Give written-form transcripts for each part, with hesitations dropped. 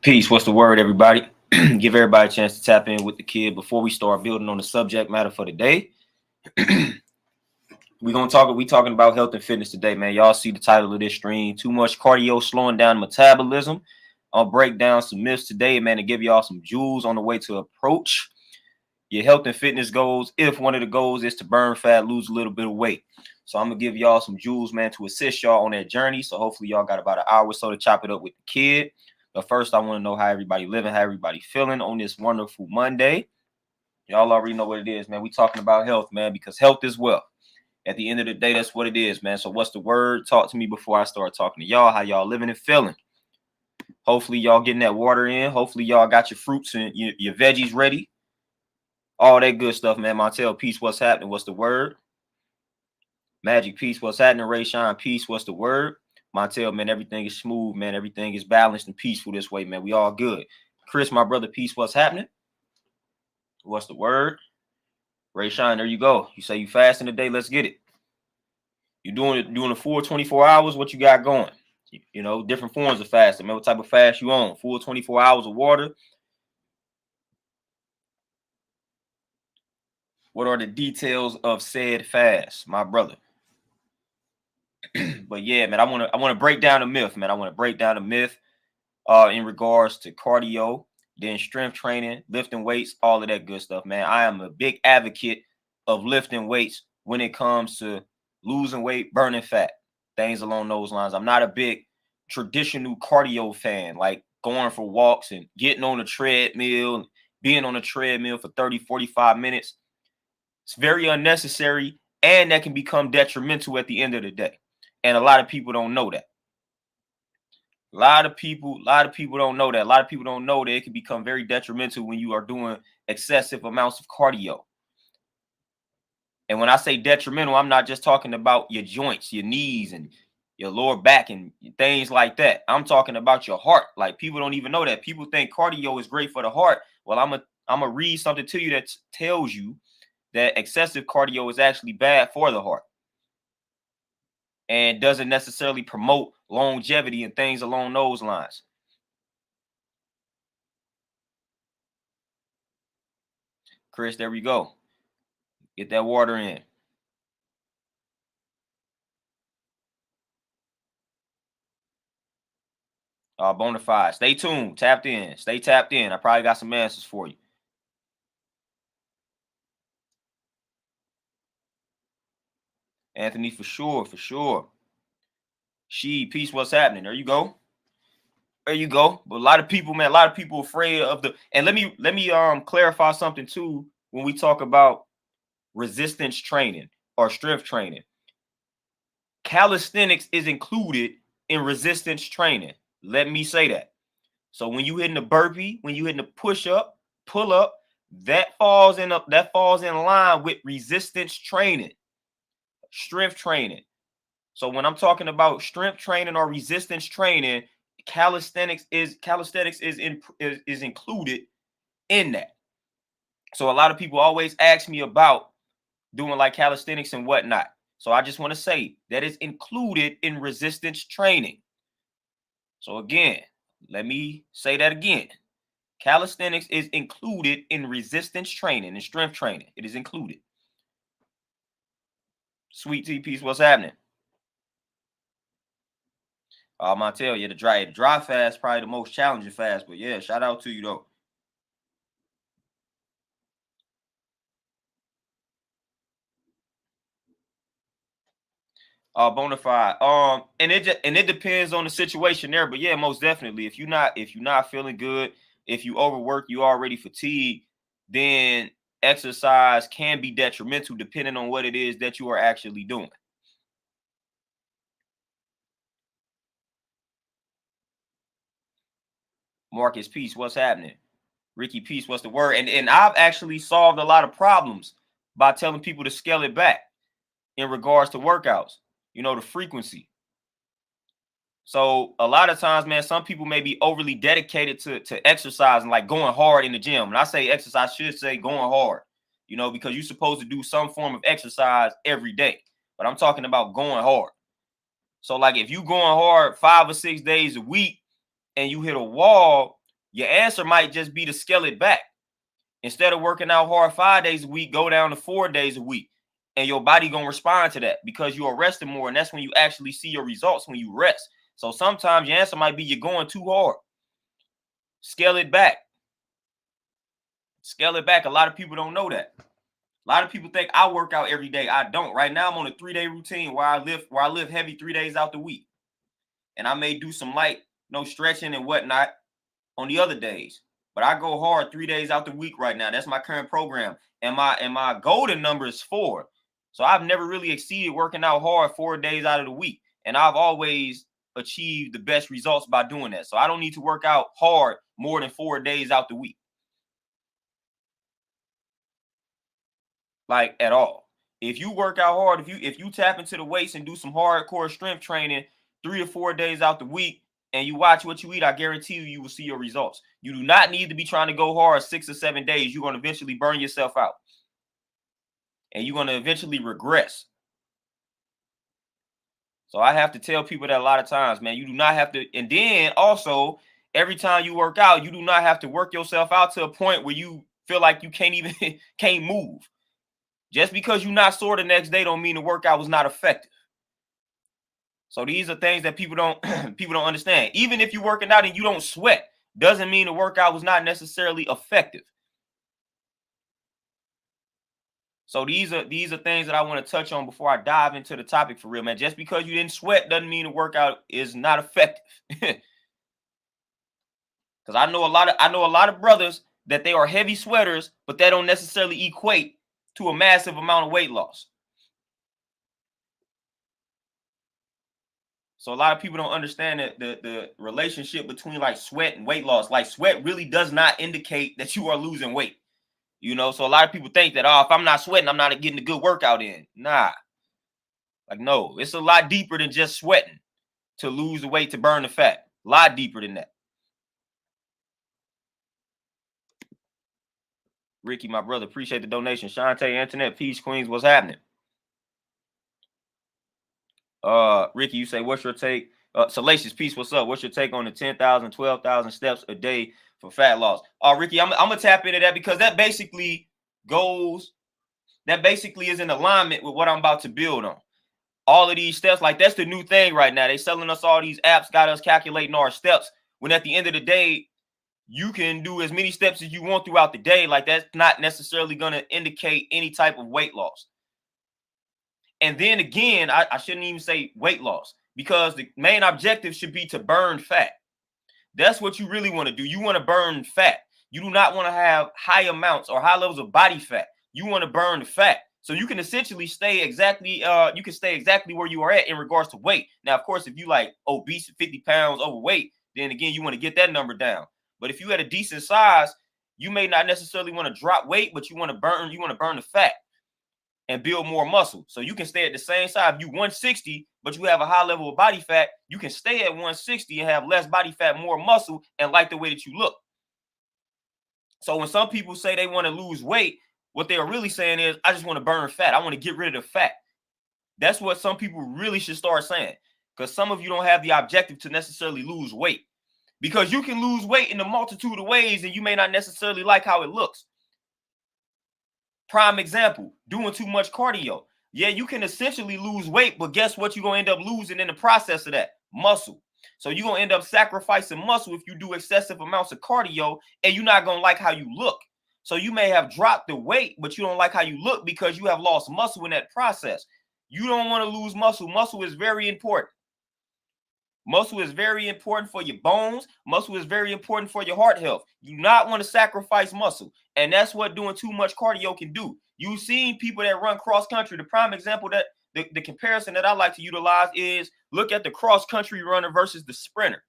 Peace. What's the word, everybody? Give everybody a chance to tap in with the kid before we start building on the subject matter for the day. We talking about health and fitness today, man. Y'all see the title of this stream. Too much cardio slowing down metabolism. I'll break down some myths today, man, and give y'all some jewels on the way to approach your health and fitness goals. If one of the goals is to burn fat, lose a little bit of weight. So I'm gonna give y'all some jewels, man, to assist y'all on that journey. So hopefully y'all got about an hour or so to chop it up with the kid. But first, I want to know how everybody living, how everybody feeling on this wonderful Monday. Y'all already know what it is, man. We talking about health, man, because health is wealth. At the end of the day, that's what it is, man. So what's the word? Talk to me before I start talking to y'all. How y'all living and feeling? Hopefully y'all getting that water in. Hopefully y'all got your fruits and your veggies ready. All that good stuff, man. Montel, peace. What's happening? What's the word? Magic, peace. What's happening? Ray Shine, peace. What's the word? Montel, man, everything is smooth, man. Everything is balanced and peaceful this way, man. We all good. Chris, my brother, peace. What's happening? What's the word? Ray Shine, there you go. You say you fasting today. Let's get it. You doing the full 24 hours? What you got going? You know, different forms of fasting, man. What type of fast you on? Full 24 hours of water? What are the details of said fast, my brother? But yeah, man, I want to break down the myth, man. I want to break down the myth in regards to cardio, then strength training, lifting weights, all of that good stuff, man. I am a big advocate of lifting weights when it comes to losing weight, burning fat, things along those lines. I'm not a big traditional cardio fan, like going for walks and getting on the treadmill, being on the treadmill for 30, 45 minutes. It's very unnecessary, and that can become detrimental at the end of the day. And a lot of people don't know that. A lot of people don't know that. A lot of people don't know that it can become very detrimental when you are doing excessive amounts of cardio. And when I say detrimental, I'm not just talking about your joints, your knees, and your lower back and things like that. I'm talking about your heart. Like, people don't even know that. People think cardio is great for the heart. Well, I'm gonna read something to you that tells you that excessive cardio is actually bad for the heart and doesn't necessarily promote longevity and things along those lines. Chris, there we go. Get that water in. Bonafide. Stay tuned. Tapped in. Stay tapped in. I probably got some answers for you. Anthony, for sure, for sure. She, peace, what's happening? There you go. There you go. But a lot of people, man, a lot of people afraid of the, and let me clarify something too when we talk about resistance training or strength training. Calisthenics is included in resistance training. Let me say that. So when you hitting the burpee, when you hitting the push up, pull up, that falls in line with resistance training, strength training. So when I'm talking about strength training or resistance training, calisthenics is included in that. So a lot of people always ask me about doing like calisthenics and whatnot. So I just want to say that is included in resistance training. So again, let me say that again. Calisthenics is included in resistance training and strength training. It is included. Sweet tea piece, what's happening? Montel, yeah, the dry fast probably the most challenging fast, but yeah, shout out to you though. Bonafide. And it depends on the situation there, but yeah, most definitely. If you're not feeling good, if you overwork, you already fatigued, then exercise can be detrimental depending on what it is that you are actually doing. Marcus, peace, what's happening? Ricky, peace, what's the word? And I've actually solved a lot of problems by telling people to scale it back in regards to workouts, the frequency. So a lot of times, man, some people may be overly dedicated to exercise and like going hard in the gym. And I say exercise, I should say going hard, because you're supposed to do some form of exercise every day. But I'm talking about going hard. So like if you going hard 5 or 6 days a week and you hit a wall Your answer might just be to scale it back. Instead of working out hard 5 days a week, go down to 4 days a week. And your body gonna respond to that because you are resting more. And that's when you actually see your results, when you rest. So sometimes your answer might be you're going too hard. Scale it back. Scale it back. A lot of people don't know that. A lot of people think I work out every day. I don't. Right now, I'm on a 3-day routine where I live heavy 3 days out the week. And I may do some light, stretching and whatnot on the other days. But I go hard 3 days out the week right now. That's my current program. And my golden number is 4. So I've never really exceeded working out hard 4 days out of the week. And I've always achieved the best results by doing that. So I don't need to work out hard more than 4 days out the week. Like at all. If you work out hard, if you tap into the weights and do some hardcore strength training 3 to 4 days out the week, and you watch what you eat, I guarantee you will see your results. You do not need to be trying to go hard 6 or 7 days. You're going to eventually burn yourself out. And you're going to eventually regress. So I have to tell people that a lot of times, man, you do not have to. And then also, every time you work out, you do not have to work yourself out to a point where you feel like you can't move. Just because you're not sore the next day don't mean the workout was not effective. So these are things that people don't understand. Even if you're working out and you don't sweat, doesn't mean the workout was not necessarily effective. So these are things that I want to touch on before I dive into the topic for real, man. Just because you didn't sweat doesn't mean the workout is not effective. Because I know a lot of brothers that they are heavy sweaters, but they don't necessarily equate to a massive amount of weight loss. So a lot of people don't understand that the relationship between like sweat and weight loss. Like sweat really does not indicate that you are losing weight. So a lot of people think that, if I'm not sweating, I'm not getting a good workout in. Nah. Like, no, it's a lot deeper than just sweating to lose the weight, to burn the fat. A lot deeper than that. Ricky, my brother, appreciate the donation. Shantae, Internet, Peace, Queens, what's happening? Ricky, you say, what's your take? Salacious Peace, what's up? What's your take on the 10,000, 12,000 steps a day for fat loss? Ricky, I'm gonna tap into that because that basically is in alignment with what I'm about to build on. All of these steps, like that's the new thing right now. They selling us all these apps, got us calculating our steps. When at the end of the day, you can do as many steps as you want throughout the day. Like that's not necessarily gonna indicate any type of weight loss. And then again, I shouldn't even say weight loss because the main objective should be to burn fat. That's what you really want to do. You want to burn fat. You do not want to have high amounts or high levels of body fat. You want to burn the fat. So you can essentially stay exactly where you are at in regards to weight. Now, of course, if you like obese, 50 pounds overweight, then again, you want to get that number down. But if you had a decent size, you may not necessarily want to drop weight, but you want to burn the fat and build more muscle. So you can stay at the same size. If you 160, but you have a high level of body fat, you can stay at 160 and have less body fat, more muscle, and like the way that you look. So when some people say they want to lose weight, what they are really saying is, I just want to burn fat. I want to get rid of the fat. That's what some people really should start saying, because some of you don't have the objective to necessarily lose weight, because you can lose weight in a multitude of ways and you may not necessarily like how it looks. Prime example, doing too much cardio. Yeah, you can essentially lose weight, but guess what you're going to end up losing in the process of that? Muscle. So you're going to end up sacrificing muscle if you do excessive amounts of cardio, and you're not going to like how you look. So you may have dropped the weight, but you don't like how you look because you have lost muscle in that process. You don't want to lose muscle. Muscle is very important. Muscle is very important for your bones. Muscle is very important for your heart health. You do not want to sacrifice muscle. And that's what doing too much cardio can do. You've seen people that run cross country. The prime example, that the comparison that I like to utilize is look at the cross country runner versus the sprinter.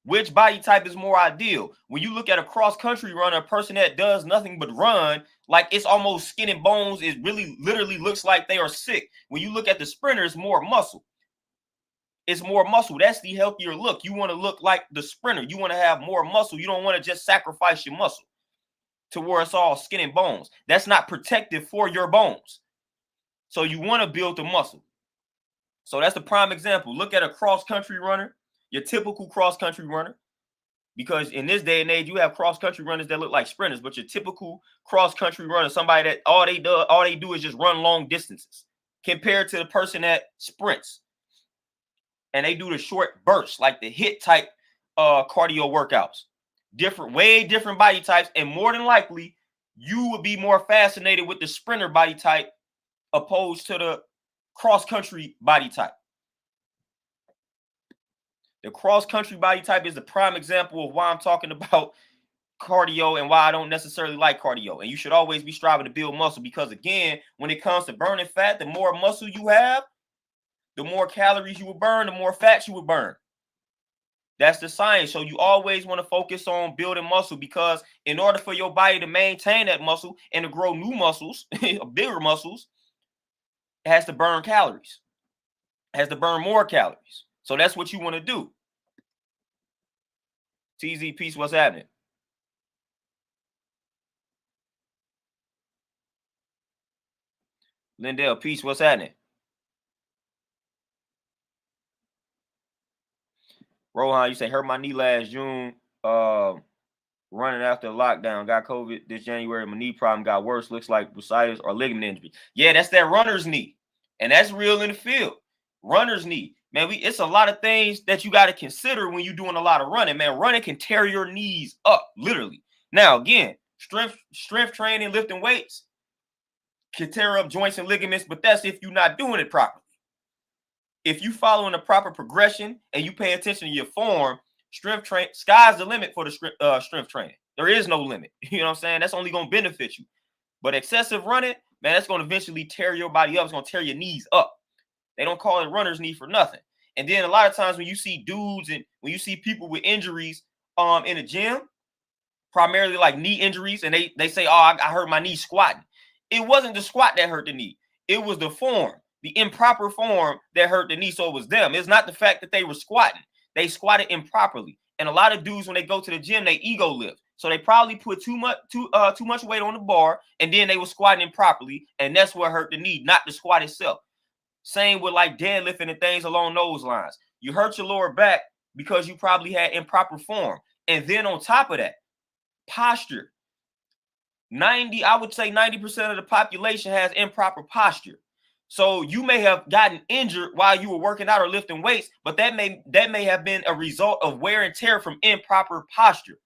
Which body type is more ideal? When you look at a cross country runner, a person that does nothing but run, like it's almost skin and bones, it really literally looks like they are sick. When you look at the sprinter, it's more muscle. It's more muscle. That's the healthier look. You want to look like the sprinter. You want to have more muscle. You don't want to just sacrifice your muscle to where it's all skin and bones. That's not protective for your bones. So you want to build the muscle. So that's the prime example. Look at a cross-country runner, your typical cross-country runner. Because in this day and age, you have cross-country runners that look like sprinters, but your typical cross-country runner, somebody that all they do is just run long distances, compared to the person that sprints. And they do the short bursts, like the HIIT type cardio workouts. Way different body types, and more than likely, you would be more fascinated with the sprinter body type opposed to the cross-country body type. The cross-country body type is the prime example of why I'm talking about cardio and why I don't necessarily like cardio. And you should always be striving to build muscle, because again, when it comes to burning fat, the more muscle you have, the more calories you will burn, the more fat you will burn. That's the science. So you always want to focus on building muscle, because in order for your body to maintain that muscle and to grow new muscles, bigger muscles, it has to burn calories. It has to burn more calories. So that's what you want to do. TZ Peace, what's happening? Lindell Peace, what's happening? Rohan, you say, hurt my knee last June, running after lockdown, got COVID this January, my knee problem got worse, looks like bursitis or ligament injury. Yeah, that's that runner's knee, and that's real in the field. Runner's knee, man, it's a lot of things that you got to consider when you're doing a lot of running, man. Running can tear your knees up, literally. Now, again, strength training, lifting weights can tear up joints and ligaments, but that's if you're not doing it properly. If you following the proper progression and you pay attention to your form, sky's the limit for the strength training. There is no limit. You know what I'm saying? That's only going to benefit you. But excessive running, man, that's going to eventually tear your body up. It's going to tear your knees up. They don't call it runner's knee for nothing. And then a lot of times when you see dudes and when you see people with injuries in the gym, primarily like knee injuries, and they say, oh, I hurt my knee squatting. It wasn't the squat that hurt the knee. It was the form, the improper form that hurt the knee. So it was them. It's not the fact that they were squatting. They squatted improperly. And a lot of dudes, when they go to the gym, they ego lift. So they probably put too much weight on the bar, and then they were squatting improperly, and that's what hurt the knee, not the squat itself. Same with like deadlifting and things along those lines. You hurt your lower back because you probably had improper form. And then on top of that, posture. I would say 90% of the population has improper posture. So you may have gotten injured while you were working out or lifting weights, but that may have been a result of wear and tear from improper posture.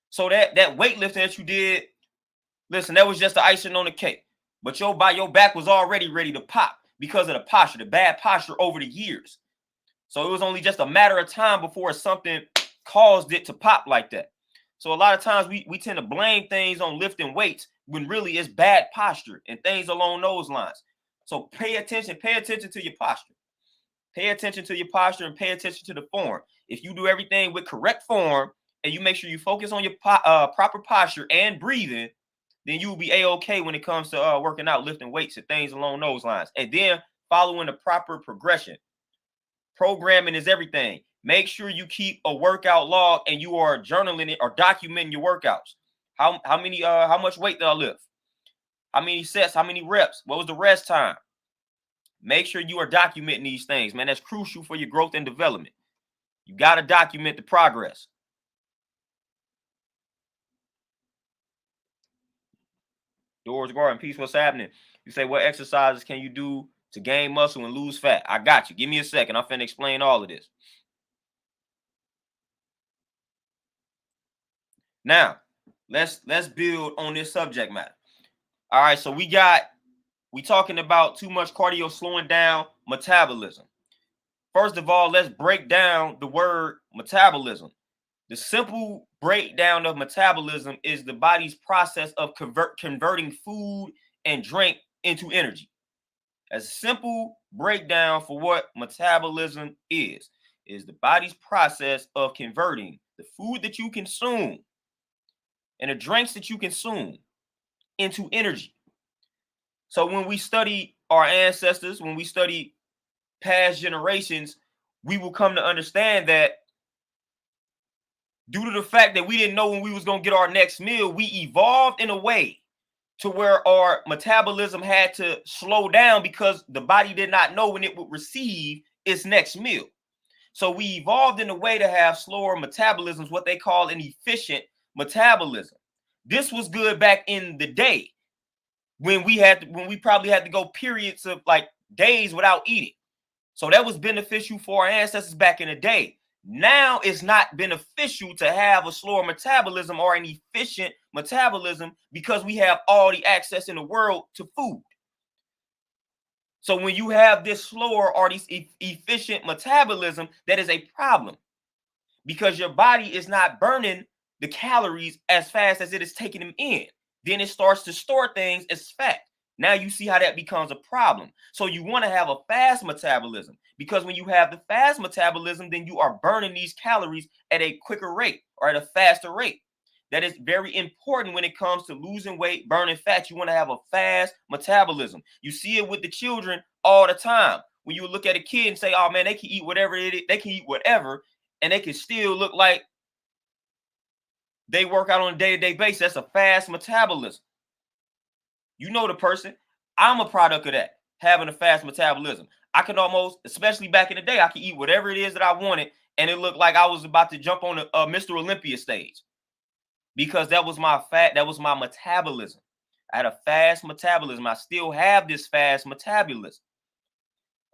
So that weightlifting that you did, listen, that was just the icing on the cake. But your back was already ready to pop because of the posture, the bad posture over the years. So it was only just a matter of time before something caused it to pop like that. So a lot of times we tend to blame things on lifting weights when really it's bad posture and things along those lines. So pay attention to your posture. Pay attention to your posture and pay attention to the form. If you do everything with correct form and you make sure you focus on your proper posture and breathing, then you will be A-okay when it comes to working out, lifting weights and things along those lines. And then following the proper progression. Programming is everything. Make sure you keep a workout log and you are journaling it or documenting your workouts. How much weight did I lift? How many sets? How many reps? What was the rest time? Make sure you are documenting these things, man. That's crucial for your growth and development. You got to document the progress. Doors Garden, peace, what's happening? You say, what exercises can you do to gain muscle and lose fat? I got you. Give me a second. I'm finna explain all of this. Now, let's build on this subject matter. All right, so we talking about too much cardio slowing down metabolism. First of all, let's break down the word metabolism. The simple breakdown of metabolism is the body's process of converting food and drink into energy. A simple breakdown for what metabolism is the body's process of converting the food that you consume and the drinks that you consume into energy. So when we study our ancestors, when we study past generations, we will come to understand that due to the fact that we didn't know when we was going to get our next meal, we evolved in a way to where our metabolism had to slow down because the body did not know when it would receive its next meal. So we evolved in a way to have slower metabolisms, what they call an efficient metabolism. This was good back in the day when we probably had to go periods of like days without eating. So that was beneficial for our ancestors back in the day. Now it's not beneficial to have a slower metabolism or an efficient metabolism because we have all the access in the world to food. So when you have this slower or this efficient metabolism, that is a problem because your body is not burning the calories as fast as it is taking them in. Then it starts to store things as fat. Now you see how that becomes a problem. So you want to have a fast metabolism because when you have the fast metabolism, then you are burning these calories at a quicker rate or at a faster rate. That is very important when it comes to losing weight, burning fat. You want to have a fast metabolism. You see it with the children all the time. When you look at a kid and say, oh man, they can eat whatever it is, they can eat whatever, and they can still look like they work out on a day-to-day basis. That's a fast metabolism. You know the person. I'm a product of that, having a fast metabolism. I can almost, especially back in the day, I could eat whatever it is that I wanted, and it looked like I was about to jump on the Mr. Olympia stage because that was my metabolism. I had a fast metabolism. I still have this fast metabolism.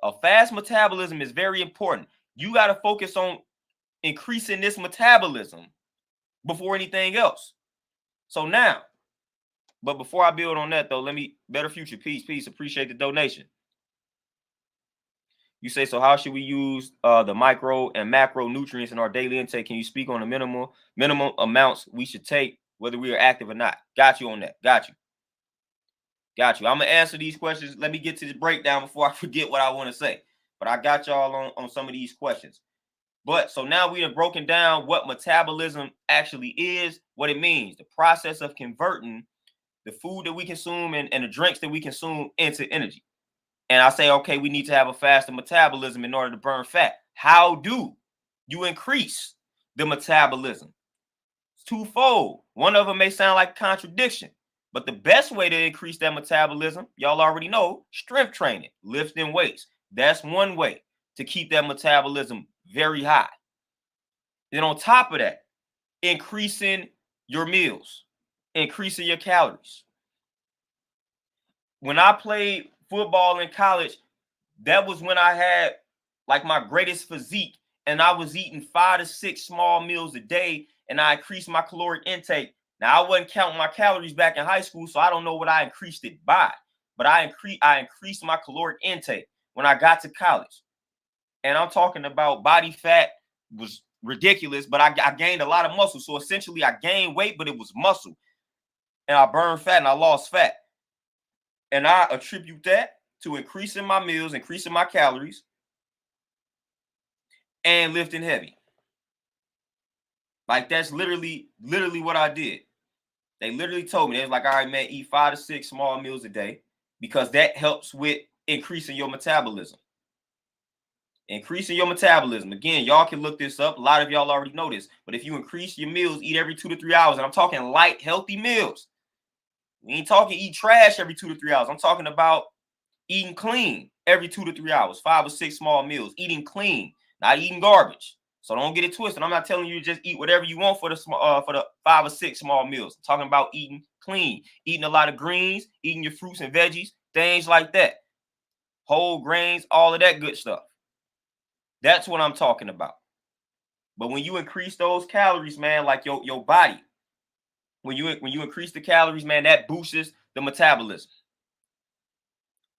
A fast metabolism is very important. You got to focus on increasing this metabolism before anything else. So now, but before I build on that, though, let me better future. Peace. Appreciate the donation. You say, so how should we use the micro and macro nutrients in our daily intake? Can you speak on the minimum amounts we should take, whether we are active or not? Got you on that. Got you. I'm going to answer these questions. Let me get to the breakdown before I forget what I want to say. But I got y'all on some of these questions. But so now we have broken down what metabolism actually is, what it means, the process of converting the food that we consume and the drinks that we consume into energy. And I say, okay, we need to have a faster metabolism in order to burn fat. How do you increase the metabolism? It's twofold. One of them may sound like a contradiction, but the best way to increase that metabolism, y'all already know, strength training, lifting weights. That's one way to keep that metabolism very high. Then on top of that, increasing your meals, increasing your calories. When I played football in college, that was when I had like my greatest physique, and I was eating 5 to 6 small meals a day, and I increased my caloric intake. Now I wasn't counting my calories back in high school, so I don't know what I increased it by, but I increased my caloric intake when I got to college. And I'm talking about body fat was ridiculous, but I gained a lot of muscle. So essentially I gained weight, but it was muscle. And I burned fat and I lost fat. And I attribute that to increasing my meals, increasing my calories, and lifting heavy. Like that's literally what I did. They literally told me, they was like, all right, man, eat 5 to 6 small meals a day because that helps with increasing your metabolism. Increasing your metabolism. Again, y'all can look this up. A lot of y'all already know this. But if you increase your meals, eat every 2 to 3 hours, and I'm talking light, healthy meals. We ain't talking eat trash every 2 to 3 hours. I'm talking about eating clean every 2 to 3 hours, 5 or 6 small meals, eating clean, not eating garbage. So don't get it twisted. I'm not telling you to just eat whatever you want for the 5 or 6 small meals. I'm talking about eating clean, eating a lot of greens, eating your fruits and veggies, things like that. Whole grains, all of that good stuff. That's what I'm talking about. But when you increase those calories, man, like your body, when you increase the calories, man, that boosts the metabolism.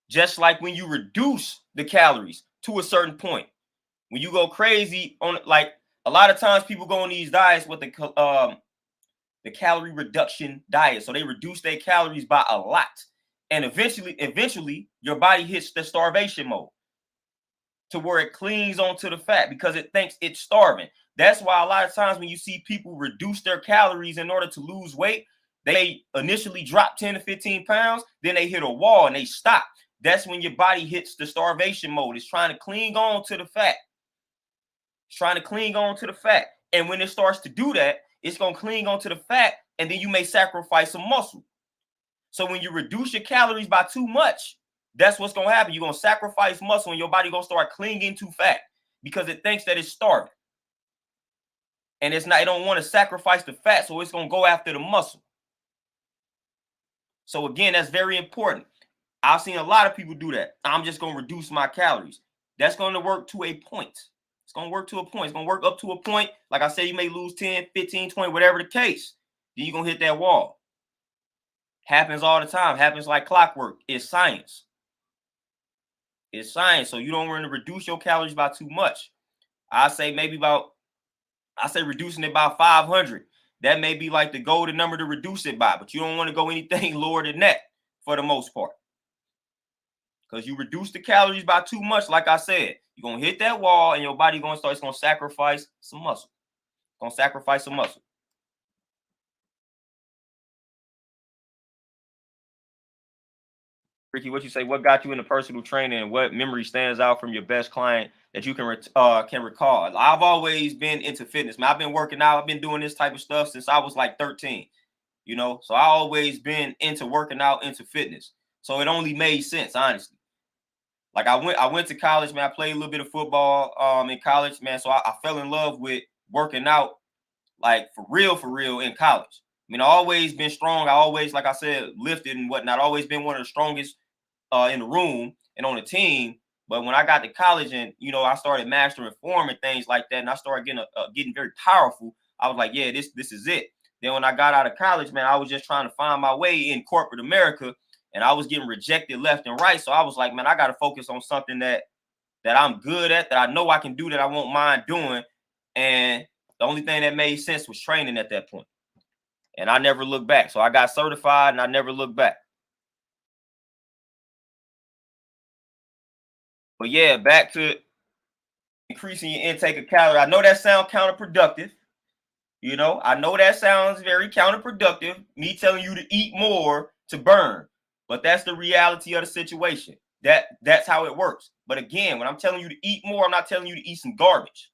Just like when you reduce the calories to a certain point, when you go crazy on, like a lot of times people go on these diets with the calorie reduction diet, so they reduce their calories by a lot, and eventually your body hits the starvation mode to where it clings onto the fat because it thinks it's starving. That's why a lot of times when you see people reduce their calories in order to lose weight, they initially drop 10 to 15 pounds, then they hit a wall and they stop. That's when your body hits the starvation mode. It's trying to cling on to the fat. It's trying to cling on to the fat. And when it starts to do that, it's going to cling on to the fat, and then you may sacrifice some muscle. So when you reduce your calories by too much, that's what's going to happen. You're going to sacrifice muscle, and your body going to start clinging to fat. because it thinks that it's starving. And it's not, it don't want to sacrifice the fat, so it's going to go after the muscle. So again, that's very important. I've seen a lot of people do that. I'm just going to reduce my calories. That's going to work to a point. It's going to work to a point. It's going to work up to a point. Like I said, you may lose 10, 15, 20, whatever the case. Then you're going to hit that wall. Happens all the time. Happens like clockwork. It's science. It's science. So you don't want to reduce your calories by too much. I say reducing it by 500. That may be like the golden number to reduce it by, but you don't want to go anything lower than that for the most part. Because you reduce the calories by too much, like I said, you're going to hit that wall and your body going to start, it's going to sacrifice some muscle. It's going to sacrifice some muscle. Ricky, what you say? What got you into personal training, and what memory stands out from your best client that you can recall? I've always been into fitness, man. I've been working out. I've been doing this type of stuff since I was like 13, so I always been into working out, into fitness. So it only made sense, honestly. Like I went to college, man. I played a little bit of football in college, man. So I fell in love with working out, like for real in college. I mean, I always been strong. I always, like I said, lifted and whatnot. Always been one of the strongest in the room and on the team. But when I got to college and, I started mastering form and things like that, and I started getting very powerful, I was like, yeah, this is it. Then when I got out of college, man, I was just trying to find my way in corporate America, and I was getting rejected left and right. So I was like, man, I got to focus on something that I'm good at, that I know I can do, that I won't mind doing. And the only thing that made sense was training at that point. And I never looked back. So I got certified and I never looked back. But yeah, back to increasing your intake of calories. I know that sounds counterproductive. I know that sounds very counterproductive, me telling you to eat more to burn. But that's the reality of the situation. That's how it works. But again, when I'm telling you to eat more, I'm not telling you to eat some garbage.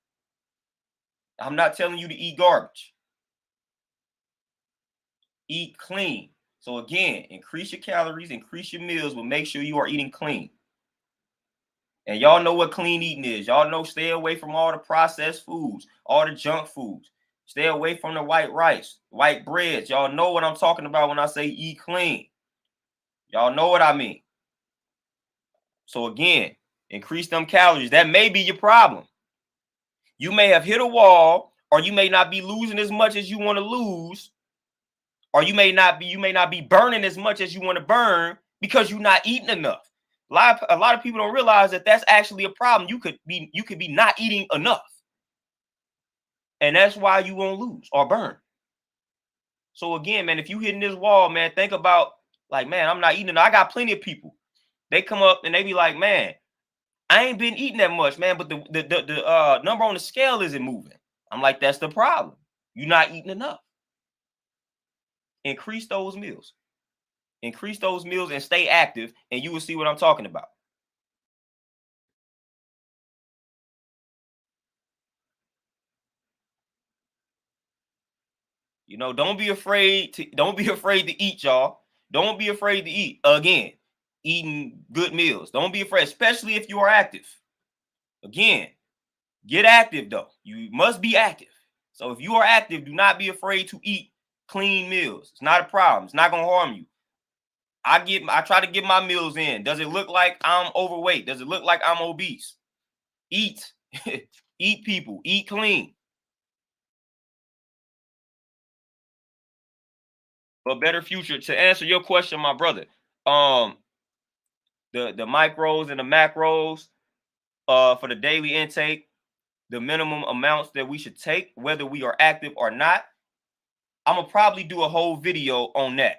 I'm not telling you to eat garbage. Eat clean. So again, increase your calories, increase your meals, but make sure you are eating clean. And y'all know what clean eating is. Y'all know, stay away from all the processed foods, all the junk foods. Stay away from the white rice, white breads. Y'all know what I'm talking about when I say eat clean. Y'all know what I mean. So again, increase them calories. That may be your problem. You may have hit a wall, or you may not be losing as much as you want to lose, or you may not be burning as much as you want to burn because you're not eating enough. A lot of people don't realize that that's actually a problem. You could be not eating enough, and that's why you won't lose or burn. So again, man, if you hitting this wall, man, think about, like, man, I'm not eating enough. I got plenty of people. They come up and they be like, man, I ain't been eating that much, man, but the number on the scale isn't moving. I'm like, that's the problem. You're not eating enough. Increase those meals. Increase those meals and stay active, and you will see what I'm talking about. Don't be afraid to eat, y'all. Don't be afraid to eat. Again, eating good meals. Don't be afraid, especially if you are active. Again, get active though. You must be active. So if you are active, do not be afraid to eat clean meals. It's not a problem. It's not going to harm you. I try to get my meals in. Does it look like I'm overweight? Does it look like I'm obese? Eat. Eat, people. Eat clean. A better future. To answer your question, my brother, the micros and the macros for the daily intake, the minimum amounts that we should take, whether we are active or not, I'm gonna probably do a whole video on that,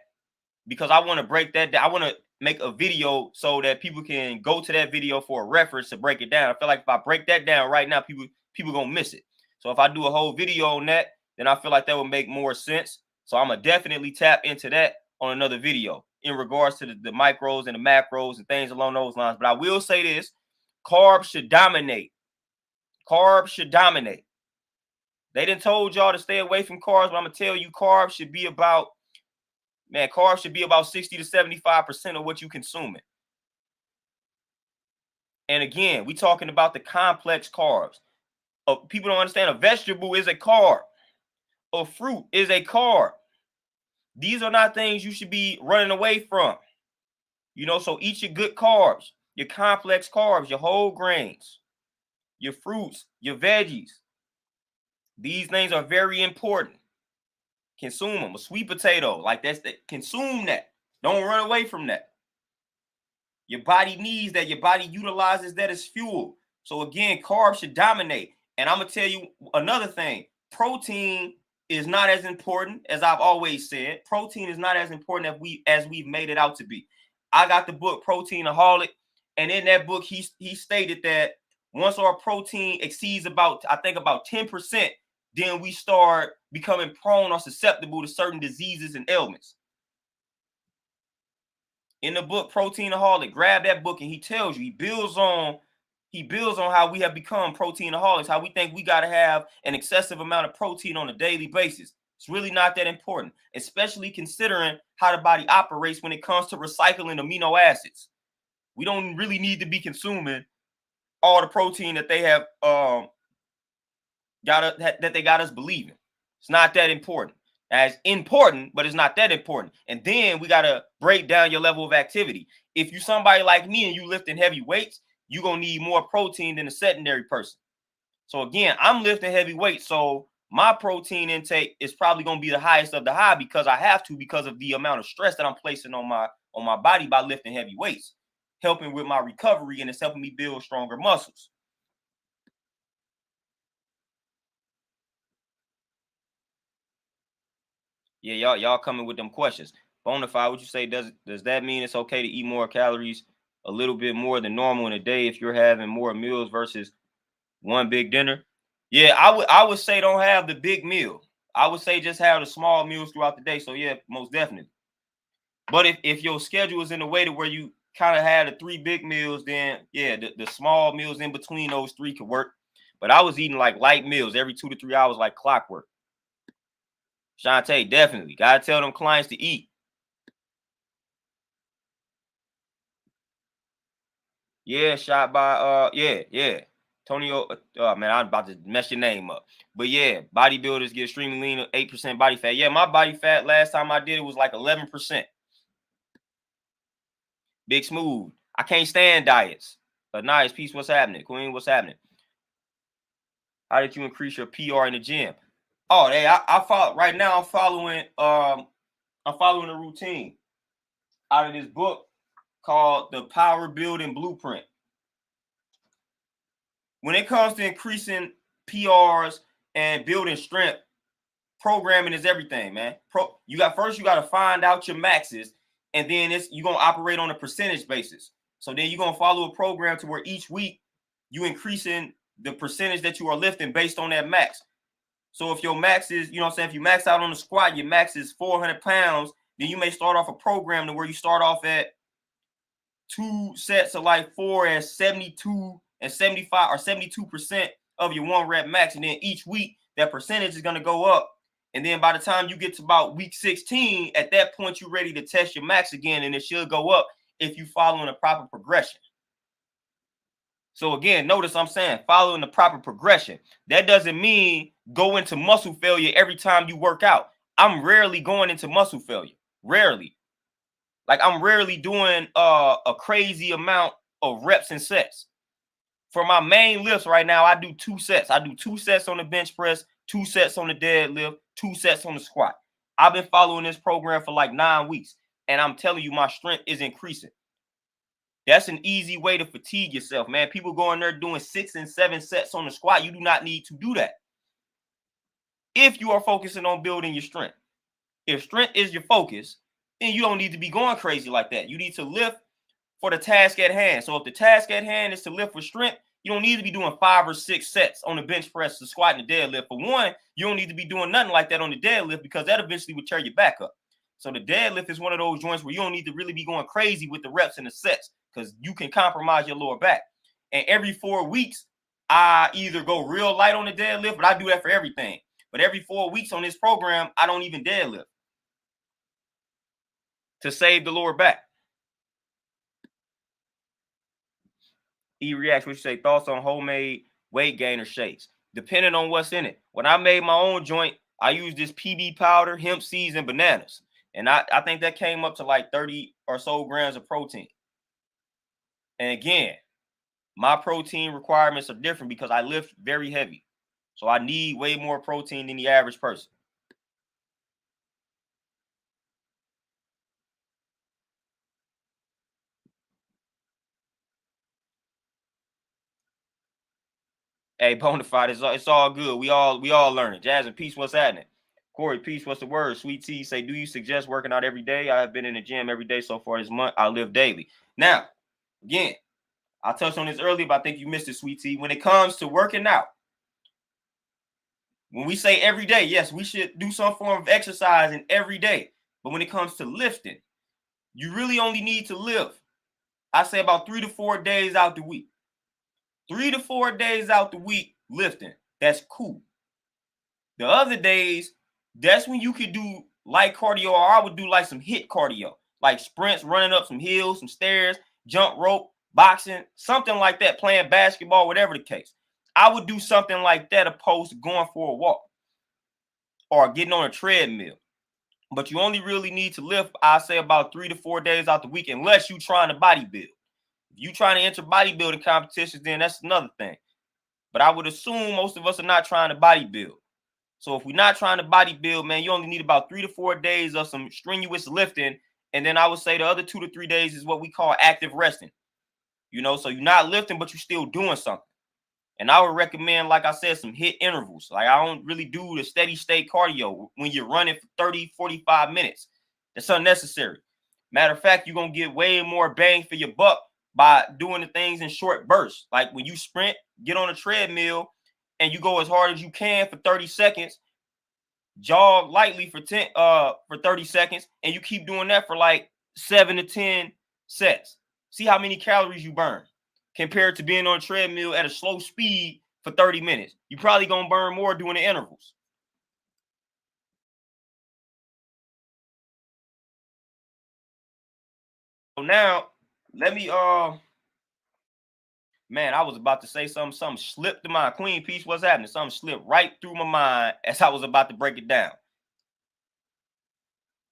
because I want to break that down. I want to make a video so that people can go to that video for a reference to break it down. I feel like if I break that down right now, people gonna miss it. So if I do a whole video on that, then I feel like that would make more sense. So I'm gonna definitely tap into that on another video in regards to the micros and the macros and things along those lines. But I will say this: carbs should dominate. Carbs should dominate. They done told y'all to stay away from carbs, but I'm gonna tell you, carbs should be about 60 to 75% of what you consuming. And again, we talking about the complex carbs. People don't understand a vegetable is a carb. A fruit is a carb. These are not things you should be running away from. You know, so eat your good carbs, your complex carbs, your whole grains, your fruits, your veggies. These things are very important. Consume them. A sweet potato, like consume that. Don't run away from that. Your body needs that. Your body utilizes that as fuel. So again, carbs should dominate. And I'm gonna tell you another thing. Protein is not as important as I've always said. Protein is not as important as we've made it out to be. I got the book Proteinaholic, and in that book, he stated that once our protein exceeds about 10%, then we start becoming prone or susceptible to certain diseases and ailments. In the book Proteinaholic, grab that book, and he tells you, he builds on how we have become proteinaholics, how we think we got to have an excessive amount of protein on a daily basis. It's really not that important, especially considering how the body operates when it comes to recycling amino acids. We don't really need to be consuming all the protein that they have that they got us believing. It's not that important. It's important, but it's not that important. And then we got to break down your level of activity. If you're somebody like me and you lifting heavy weights, you're going to need more protein than a sedentary person. So again, I'm lifting heavy weights, so my protein intake is probably going to be the highest of the high because I have to, because of the amount of stress that I'm placing on my body by lifting heavy weights, helping with my recovery, and it's helping me build stronger muscles. Yeah, y'all coming with them questions. Bonafide, what you say? Does that mean it's okay to eat more calories, a little bit more than normal in a day if you're having more meals versus one big dinner? Yeah, I would say don't have the big meal. I would say just have the small meals throughout the day. So yeah, most definitely. But if your schedule is in a way to where you kind of had the 3 big meals, then yeah, the small meals in between those 3 could work. But I was eating like light meals every 2 to 3 hours like clockwork. Shantae, definitely. Gotta tell them clients to eat. Yeah, shot by yeah. Tonio, man, I'm about to mess your name up. But yeah, bodybuilders get extremely lean, 8% body fat. Yeah, my body fat last time I did it was like 11%. Big Smooth. I can't stand diets. But nice, peace. What's happening? Queen, what's happening? How did you increase your PR in the gym? Oh, hey, I follow right now. I'm following a routine out of this book called The Power Building Blueprint. When it comes to increasing PRs and building strength, programming is everything, man. You got to find out your maxes, and then you're gonna operate on a percentage basis. So then you're gonna follow a program to where each week you increasing the percentage that you are lifting based on that max. So if your max is, you know what I'm saying, if you max out on the squat, your max is 400 pounds, then you may start off a program to where you start off at 2 sets of like 4 and 72 and 75 or 72% of your 1 rep max. And then each week that percentage is going to go up. And then by the time you get to about week 16, at that point, you're ready to test your max again. And it should go up if you following a proper progression. So again, notice I'm saying following the proper progression. That doesn't mean go into muscle failure every time you work out. I'm rarely going into muscle failure. Rarely. Like I'm rarely doing a crazy amount of reps and sets. For my main lifts right now, I do 2 sets. I do 2 sets on the bench press, 2 sets on the deadlift, 2 sets on the squat. I've been following this program for like 9 weeks, and I'm telling you, my strength is increasing. That's an easy way to fatigue yourself, man. People go in there doing 6 and 7 sets on the squat. You do not need to do that if you are focusing on building your strength. If strength is your focus, then you don't need to be going crazy like that. You need to lift for the task at hand. So if the task at hand is to lift with strength, you don't need to be doing 5 or 6 sets on the bench press, the squat, and the deadlift. For one, you don't need to be doing nothing like that on the deadlift because that eventually would tear your back up. So the deadlift is one of those joints where you don't need to really be going crazy with the reps and the sets because you can compromise your lower back. And every 4 weeks, I either go real light on the deadlift, but I do that for everything. But every 4 weeks on this program, I don't even deadlift to save the lower back. Reacts, what you say, thoughts on homemade weight gainer shakes. Depending on what's in it. When I made my own joint, I used this PB powder, hemp seeds, and bananas. And I think that came up to like 30 or so grams of protein. And again, my protein requirements are different because I lift very heavy. So I need way more protein than the average person. Hey, Bonafide, it's all good. We all learning. Jasmine, peace, what's happening? Corey, peace, what's the word? Sweet Tea say, do you suggest working out every day? I have been in the gym every day so far this month. I live daily. Now, again, I touched on this earlier, but I think you missed it, Sweet Tea. When it comes to working out, when we say every day, yes, we should do some form of exercising every day. But when it comes to lifting, you really only need to lift, I say, about 3 to 4 days out the week. 3 to 4 days out the week lifting. That's cool. The other days, that's when you could do light cardio, or I would do like some HIIT cardio, like sprints, running up some hills, some stairs, jump rope, boxing, something like that, playing basketball, whatever the case. I would do something like that opposed to going for a walk or getting on a treadmill. But you only really need to lift, I say, about 3 to 4 days out the week, unless you're trying to bodybuild. If you're trying to enter bodybuilding competitions, then that's another thing. But I would assume most of us are not trying to bodybuild. So if we're not trying to bodybuild, man, you only need about 3 to 4 days of some strenuous lifting. And then I would say the other 2 to 3 days is what we call active resting. You know, so you're not lifting, but you're still doing something. And I would recommend, like I said, some HIIT intervals. Like I don't really do the steady state cardio when you're running for 30, 45 minutes. That's unnecessary. Matter of fact, you're going to get way more bang for your buck by doing the things in short bursts. Like when you sprint, get on a treadmill and you go as hard as you can for 30 seconds, jog lightly for 30 seconds, and you keep doing that for like 7 to 10 sets. See how many calories you burn compared to being on a treadmill at a slow speed for 30 minutes. You're probably going to burn more doing the intervals. So now, let me, man, I was about to say something. Something slipped to my Queen Peace. What's happening? Something slipped right through my mind as I was about to break it down.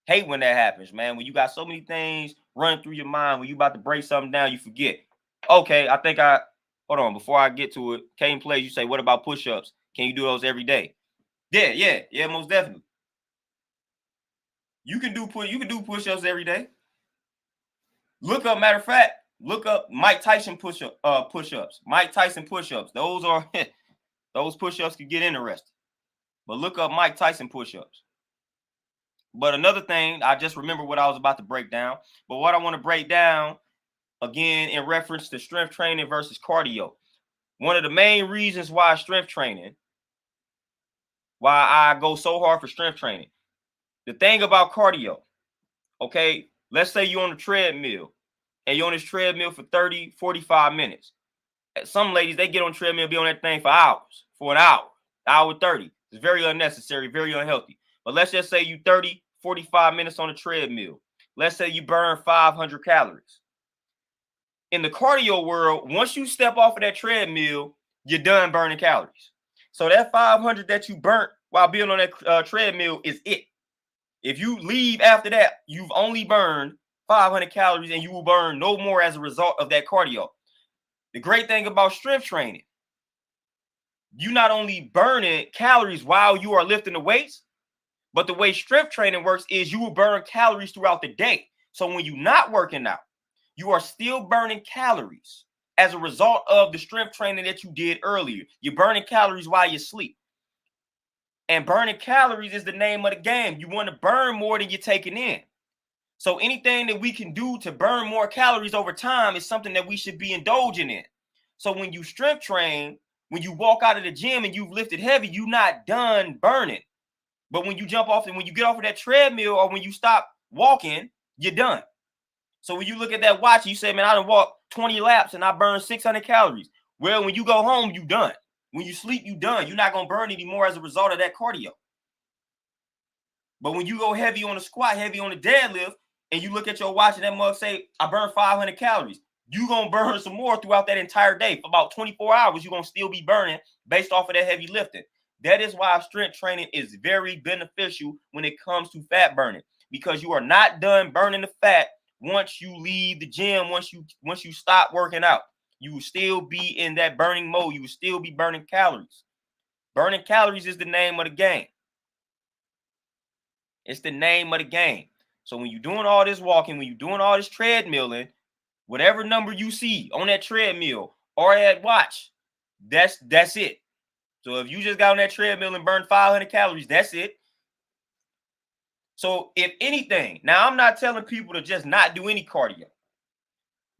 Hate when that happens, man. When you got so many things running through your mind, when you about to break something down, you forget. Okay, I think hold on, before I get to it, Kane Plays, you say, what about push-ups? Can you do those every day? Yeah, most definitely. You can do push-ups every day. Look up, matter of fact, look up Mike Tyson push-ups. Mike Tyson push-ups. Those are those push-ups could get interesting. But look up Mike Tyson push-ups. But another thing, I just remember what I was about to break down. But what I want to break down, again, in reference to strength training versus cardio. One of the main reasons why I go so hard for strength training. The thing about cardio, okay, let's say you're on a treadmill and you're on this treadmill for 30, 45 minutes. Some ladies, they get on treadmill, be on that thing for hours, for an hour 30. It's very unnecessary, very unhealthy. But let's just say you 30, 45 minutes on a treadmill. Let's say you burn 500 calories. In the cardio world, once you step off of that treadmill, you're done burning calories. So that 500 that you burnt while being on that treadmill is it. If you leave after that, you've only burned 500 calories and you will burn no more as a result of that cardio. The great thing about strength training, you not only burning calories while you are lifting the weights, but the way strength training works is you will burn calories throughout the day. So when you're not working out, you are still burning calories as a result of the strength training that you did earlier. You're burning calories while you sleep. And burning calories is the name of the game. You want to burn more than you're taking in. So anything that we can do to burn more calories over time is something that we should be indulging in. So when you strength train, when you walk out of the gym and you've lifted heavy, you're not done burning. But when you jump off and when you get off of that treadmill or when you stop walking, you're done. So when you look at that watch, you say, man, I done walked 20 laps and I burned 600 calories. Well, when you go home, you done. When you sleep, you done. You're not going to burn anymore as a result of that cardio. But when you go heavy on the squat, heavy on the deadlift, and you look at your watch and that mug say, I burned 500 calories. you're going to burn some more throughout that entire day. For about 24 hours, you're going to still be burning based off of that heavy lifting. That is why strength training is very beneficial when it comes to fat burning, because you are not done burning the fat once you leave the gym, once you stop working out. You will still be in that burning mode. You will still be burning calories. Burning calories is the name of the game. It's the name of the game. So when you're doing all this walking, when you're doing all this treadmilling, whatever number you see on that treadmill or at watch, that's it. So if you just got on that treadmill and burned 500 calories, that's it. So if anything, now I'm not telling people to just not do any cardio,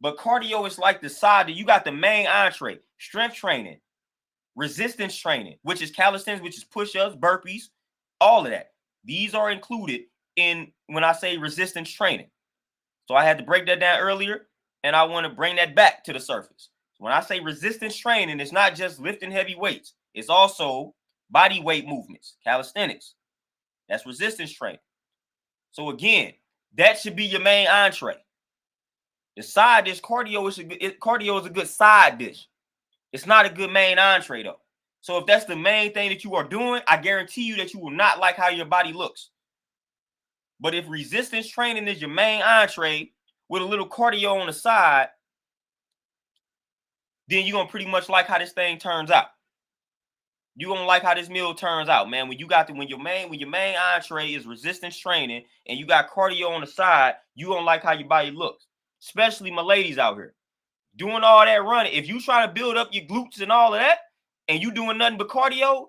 but cardio is like the side that you got the main entree, strength training, resistance training, which is calisthenics, which is push-ups, burpees, all of that. These are included in when I say resistance training. So I had to break that down earlier, and I want to bring that back to the surface. So when I say resistance training, it's not just lifting heavy weights. It's also body weight movements, calisthenics. That's resistance training. So again, that should be your main entree. The side dish, cardio is a good side dish. It's not a good main entree though. So if that's the main thing that you are doing, I guarantee you that you will not like how your body looks. But if resistance training is your main entree with a little cardio on the side, then you're gonna pretty much like how this thing turns out. You're gonna like how this meal turns out, man. When your main entree is resistance training and you got cardio on the side, you're gonna like how your body looks. Especially my ladies out here. Doing all that running. If you trying to build up your glutes and all of that, and you doing nothing but cardio,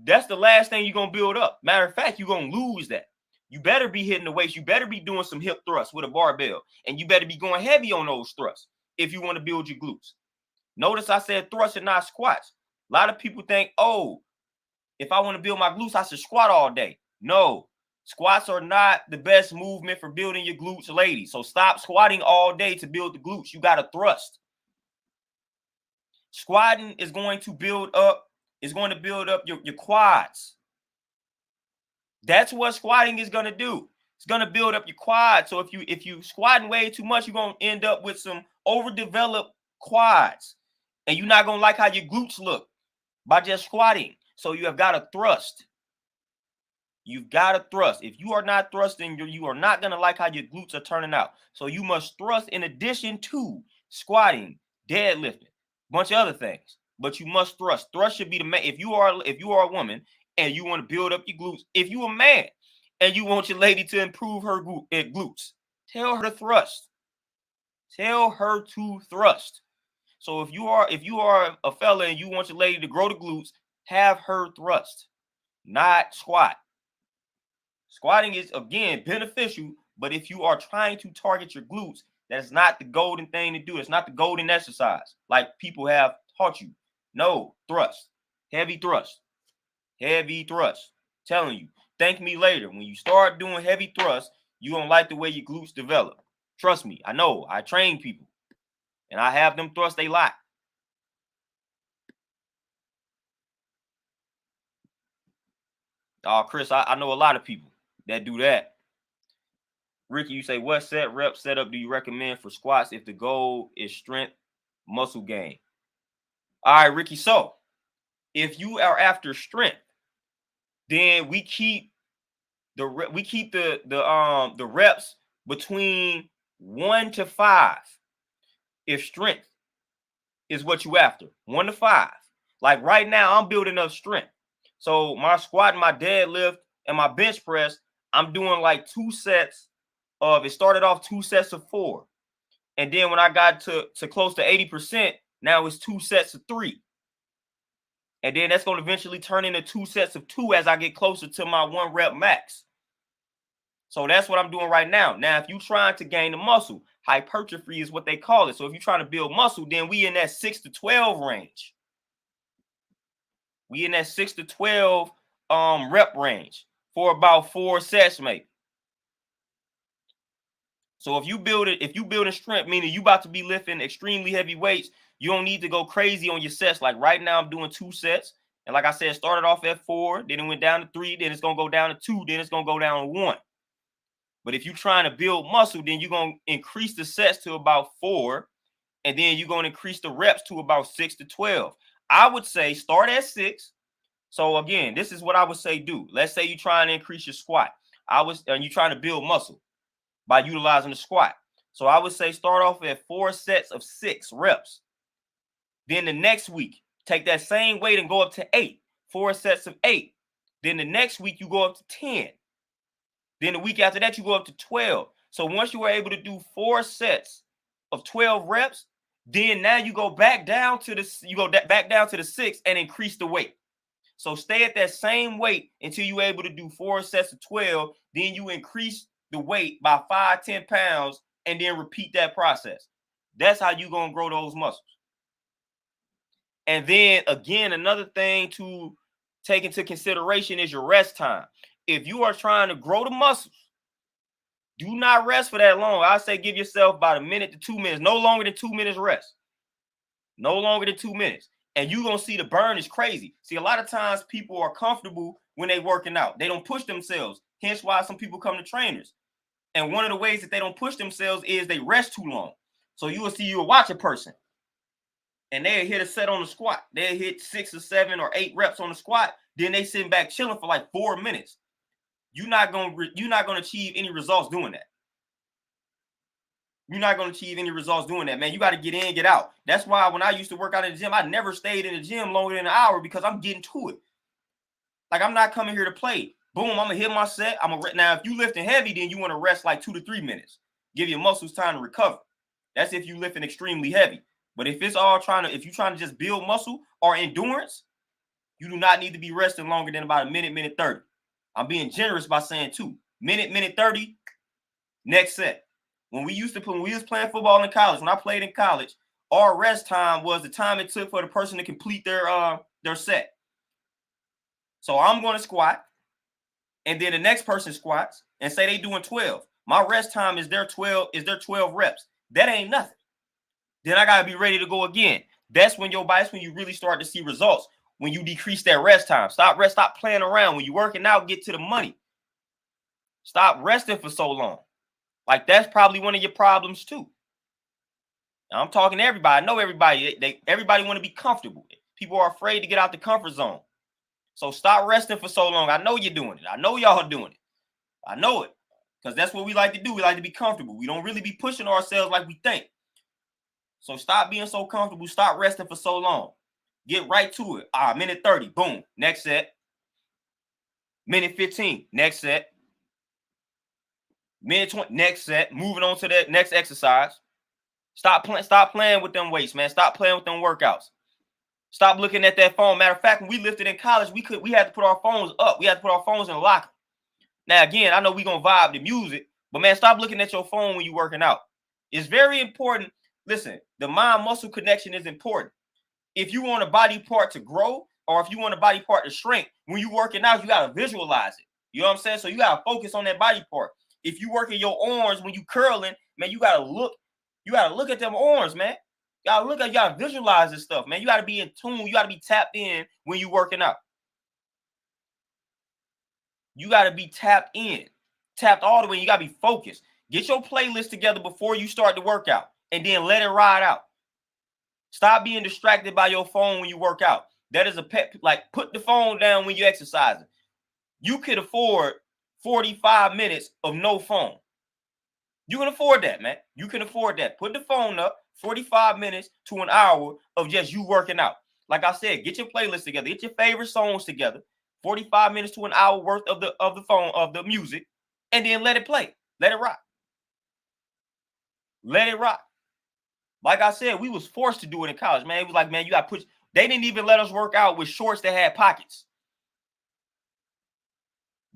that's the last thing you're gonna build up. Matter of fact, you're gonna lose that. You better be hitting the weights. You better be doing some hip thrusts with a barbell. And you better be going heavy on those thrusts if you want to build your glutes. Notice I said thrusts and not squats. A lot of people think, oh, if I want to build my glutes, I should squat all day. No, squats are not the best movement for building your glutes, ladies. So stop squatting all day to build the glutes. You got to thrust. Squatting is going to build up your quads. That's what squatting is going to do. It's going to build up your quads. So if you squatting way too much, you're going to end up with some overdeveloped quads. And you're not going to like how your glutes look by just squatting. So you have got to thrust. You've got to thrust. If you are not thrusting, you are not going to like how your glutes are turning out. So you must thrust in addition to squatting, deadlifting, bunch of other things. But you must thrust. Thrust should be the main. If you are a woman and you want to build up your glutes, if you a man and you want your lady to improve her glutes, tell her to thrust. Tell her to thrust. So if you are a fella and you want your lady to grow the glutes, have her thrust, not squat. Squatting is, again, beneficial, but if you are trying to target your glutes, that's not the golden thing to do. It's not the golden exercise like people have taught you. No, thrust. Heavy thrust. Heavy thrust. Telling you. Thank me later. When you start doing heavy thrust, you don't like the way your glutes develop. Trust me. I know. I train people. And I have them thrust a lot. Chris, I know a lot of people that do that. Ricky, you say, what rep setup do you recommend for squats if the goal is strength, muscle gain? All right, Ricky. So if you are after strength, then we keep the reps between 1 to 5. If strength is what you after, 1 to 5. Like right now, I'm building up strength. So my squat, my deadlift, and my bench press, I'm doing like 2 sets of, it started off 2 sets of 4. And then when I got to close to 80%, now it's 2 sets of 3. And then that's going to eventually turn into 2 sets of 2 as I get closer to my 1 rep max. So that's what I'm doing right now. Now, if you're trying to gain the muscle, hypertrophy is what they call it. So if you're trying to build muscle, then we in that 6 to 12 range. We in that 6 to 12 rep range for about 4 sets, maybe. So if you building strength, meaning you about to be lifting extremely heavy weights, you don't need to go crazy on your sets. Like right now, I'm doing 2 sets. And like I said, started off at 4, then it went down to 3, then it's going to go down to 2, then it's going to go down to 1. But if you're trying to build muscle, then you're going to increase the sets to about 4. and then you're going to increase the reps to about 6 to 12. I would say start at 6. So again, this is what I would say do. Let's say you're trying to increase your squat. You're trying to build muscle by utilizing the squat. So I would say start off at 4 sets of 6 reps. Then the next week, take that same weight and go up to 8, 4 sets of 8. Then the next week, you go up to 10. Then the week after that, you go up to 12. So once you were able to do 4 sets of 12 reps, then now you go back down to the 6 and increase the weight. So stay at that same weight until you're able to do 4 sets of 12. Then you increase the weight by 5, 10 pounds, and then repeat that process. That's how you're going to grow those muscles. And then again, another thing to take into consideration is your rest time. If you are trying to grow the muscles, do not rest for that long. I say give yourself about a minute to 2 minutes, no longer than 2 minutes rest. No longer than 2 minutes. And you're going to see the burn is crazy. See, a lot of times people are comfortable when they're working out. They don't push themselves. Hence why some people come to trainers. And one of the ways that they don't push themselves is they rest too long. So you'll watch a person and they'll hit a set on the squat. They'll hit 6 or 7 or 8 reps on the squat. Then they sitting back chilling for like 4 minutes. You're not going to achieve any results doing that. You're not going to achieve any results doing that, man. You got to get in, get out. That's why when I used to work out in the gym, I never stayed in the gym longer than an hour because I'm getting to it. Like, I'm not coming here to play. Boom, I'm going to hit my set. Now, if you lifting heavy, then you want to rest like 2 to 3 minutes. Give your muscles time to recover. That's if you're lifting extremely heavy. But if you're trying to just build muscle or endurance, you do not need to be resting longer than about a minute, minute 30. I'm being generous by saying 2. Minute 30, next set. When we was playing football in college, when I played in college, our rest time was the time it took for the person to complete their set. So I'm going to squat, and then the next person squats, and say they doing 12. My rest time is their 12 reps. That ain't nothing. Then I gotta be ready to go again. That's when you really start to see results. When you decrease that rest time. Stop playing around. When you're working out, get to the money. Stop resting for so long. Like, that's probably one of your problems too. Now, I'm talking to everybody. I know everybody. Everybody want to be comfortable. People are afraid to get out the comfort zone. So stop resting for so long. I know you're doing it. I know y'all are doing it. I know it. Because that's what we like to do. We like to be comfortable. We don't really be pushing ourselves like we think. So stop being so comfortable. Stop resting for so long. Get right to it. Minute 30. Boom. Next set. Minute 15. Next set. Minute 20. Next set. Moving on to that next exercise. Stop playing with them weights, man. Stop playing with them workouts. Stop looking at that phone. Matter of fact, when we lifted in college, we had to put our phones up. We had to put our phones in the locker. Now, again, I know we're going to vibe the music, but, man, stop looking at your phone when you're working out. It's very important. Listen, the mind-muscle connection is important. If you want a body part to grow or if you want a body part to shrink, when you're working out, you got to visualize it. You know what I'm saying? So you got to focus on that body part. If you working your arms when you curling, man, you got to look at them arms, man. You got to visualize this stuff, man. You got to be in tune. You got to be tapped in when you're working out. You got to be tapped in, tapped all the way. You got to be focused. Get your playlist together before you start the workout and then let it ride out. Stop being distracted by your phone when you work out. That is a pet. Like, put the phone down when you're exercising. You could afford 45 minutes of no phone. You can afford that, man. You can afford that. Put the phone up, 45 minutes to an hour of just you working out. Like I said, get your playlist together. Get your favorite songs together. 45 minutes to an hour worth of the music, and then let it play. Let it rock. Let it rock. Like I said, we was forced to do it in college, man. It was like, man, you got to push. They didn't even let us work out with shorts that had pockets.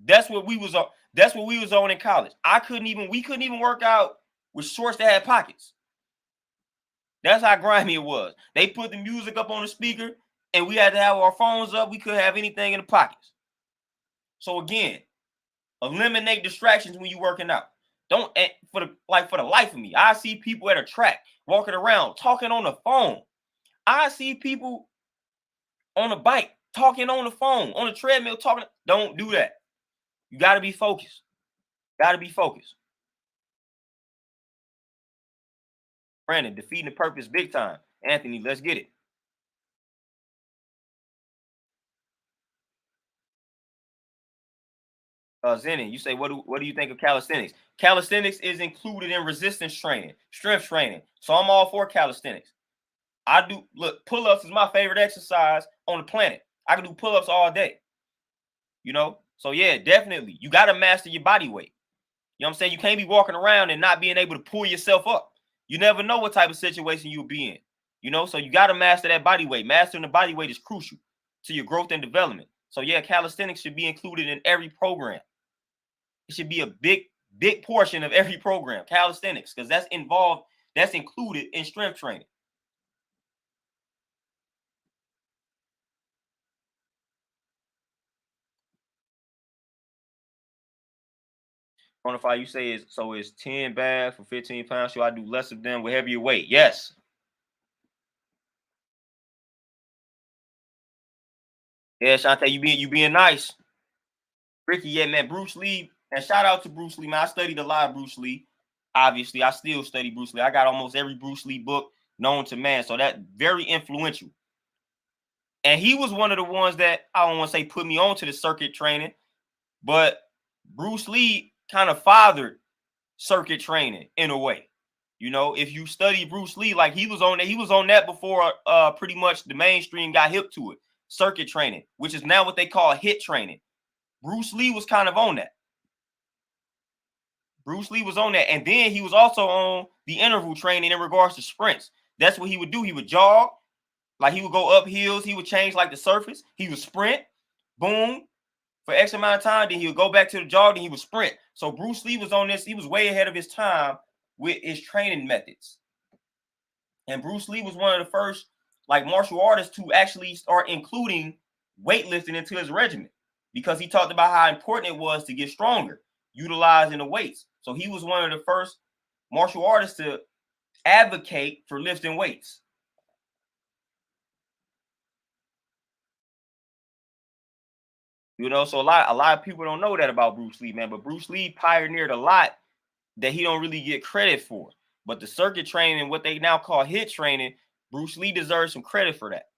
That's what we was on. That's what we was on in college. We couldn't even work out with shorts that had pockets. That's how grimy it was. They put the music up on the speaker, and we had to have our phones up. We couldn't have anything in the pockets. So again, eliminate distractions when you're working out. Don't, for the life of me, I see people at a track walking around talking on the phone. I see people on a bike talking on the phone, on the treadmill talking. Don't do that. You got to be focused. Got to be focused. Brandon, defeating the purpose big time. Anthony, let's get it. Zenin, you say, what do you think of calisthenics? Calisthenics is included in resistance training, strength training. So I'm all for calisthenics. I do, look, pull-ups is my favorite exercise on the planet. I can do pull-ups all day. You know? So yeah, definitely. You got to master your body weight. You know what I'm saying? You can't be walking around and not being able to pull yourself up. You never know what type of situation you'll be in. You know, so you got to master that body weight. Mastering the body weight is crucial to your growth and development. So yeah, calisthenics should be included in every program. It should be a big portion of every program, calisthenics, because that's involved, that's included in strength training. Quantify, you say is so it's 10 bad for 15 pounds. Should I do less of them with heavier weight? Yes. Yeah, Shantae, you being nice. Ricky, yeah, man, Bruce Lee, and shout out to Bruce Lee, man. I studied a lot of Bruce Lee. Obviously, I still study Bruce Lee. I got almost every Bruce Lee book known to man, so that very influential. And he was one of the ones that I don't want to say put me on to the circuit training, but Bruce Lee kind of fathered circuit training in a way. You know, if you study Bruce Lee, like he was on that before pretty much the mainstream got hip to it. Circuit training, which is now what they call HIIT training. Bruce Lee was kind of on that. Bruce Lee was on that. And then he was also on the interval training in regards to sprints. That's what he would do. He would jog, like he would go up hills. He would change like the surface. He would sprint, boom, for X amount of time. Then he would go back to the jog, then he would sprint. So Bruce Lee was on this. He was way ahead of his time with his training methods. And Bruce Lee was one of the first like martial artists to actually start including weightlifting into his regimen, because he talked about how important it was to get stronger, utilizing the weights. So he was one of the first martial artists to advocate for lifting weights. You know, so a lot of people don't know that about Bruce Lee, man. But Bruce Lee pioneered a lot that he don't really get credit for. But the circuit training, what they now call HIIT training, Bruce Lee deserves some credit for that.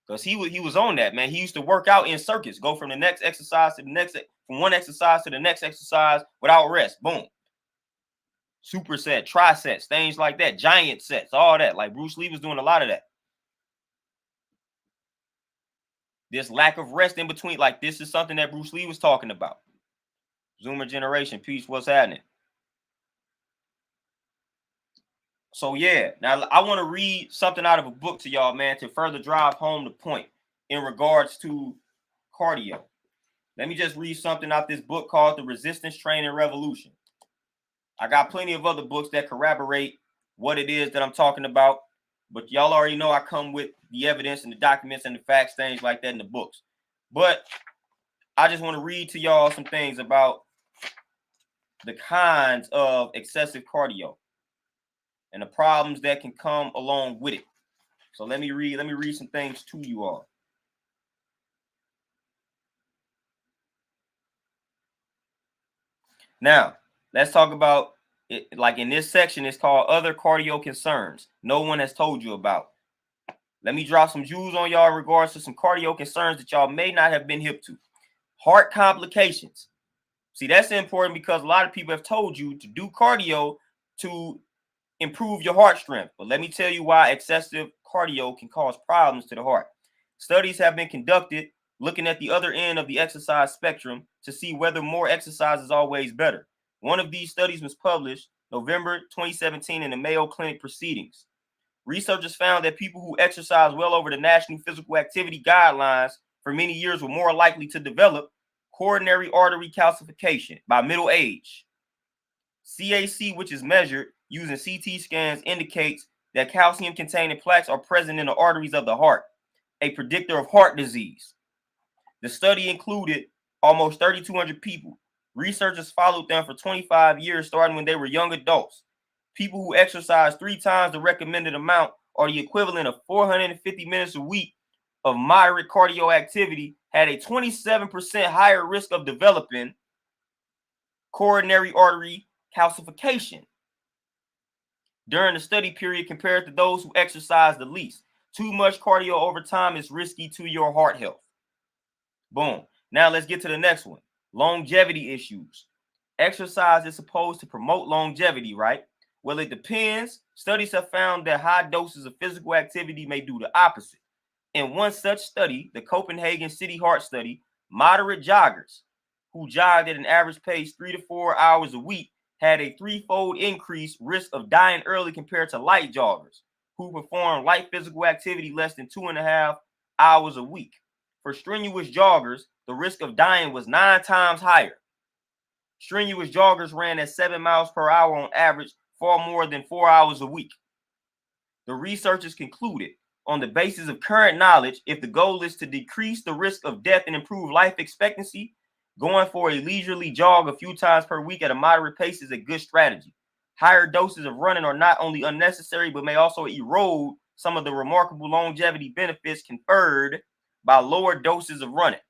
Because he was on that, man. He used to work out in circuits, go from the next exercise to the next, from one exercise to the next exercise without rest. Boom. Superset, trisets, things like that, giant sets, all that. Like Bruce Lee was doing a lot of that. This lack of rest in between, like this is something that Bruce Lee was talking about. Zoomer generation, peace, what's happening? So yeah, now I want to read something out of a book to y'all, man, to further drive home the point in regards to cardio. Let me just read something out this book called The Resistance Training Revolution. I got plenty of other books that corroborate what it is that I'm talking about, but y'all already know I come with the evidence and the documents and the facts, things like that in the books. But I just want to read to y'all some things about the kinds of excessive cardio and the problems that can come along with it. So let me read some things to you all. Now, let's talk about it. Like in this section, it's called Other Cardio Concerns No One Has Told You About. Let me drop some jewels on y'all in regards to some cardio concerns that y'all may not have been hip to. Heart complications. See, that's important because a lot of people have told you to do cardio to improve your heart strength. But let me tell you why excessive cardio can cause problems to the heart. Studies have been conducted looking at the other end of the exercise spectrum to see whether more exercise is always better. One of these studies was published November 2017 in the Mayo Clinic Proceedings. Researchers found that people who exercise well over the National Physical Activity Guidelines for many years were more likely to develop coronary artery calcification by middle age. CAC, which is measured using CT scans, indicates that calcium-containing plaques are present in the arteries of the heart, a predictor of heart disease. The study included almost 3,200 people. Researchers followed them for 25 years, starting when they were young adults. People who exercise 3 times the recommended amount, or the equivalent of 450 minutes a week of moderate cardio activity, had a 27% higher risk of developing coronary artery calcification. during the study period compared to those who exercise the least. Too much cardio over time is risky to your heart health. Boom. Now let's get to the next one. Longevity issues. Exercise is supposed to promote longevity, right? Well, it depends. Studies have found that high doses of physical activity may do the opposite. In one such study, the Copenhagen City Heart Study, moderate joggers who jogged at an average pace 3 to 4 hours a week had a threefold increased risk of dying early compared to light joggers who perform light physical activity less than 2.5 hours a week. For strenuous joggers, the risk of dying was 9 times higher. Strenuous joggers ran at 7 miles per hour on average for more than 4 hours a week. The researchers concluded, on the basis of current knowledge, if the goal is to decrease the risk of death and improve life expectancy, going for a leisurely jog a few times per week at a moderate pace is a good strategy. Higher doses of running are not only unnecessary, but may also erode some of the remarkable longevity benefits conferred by lower doses of running.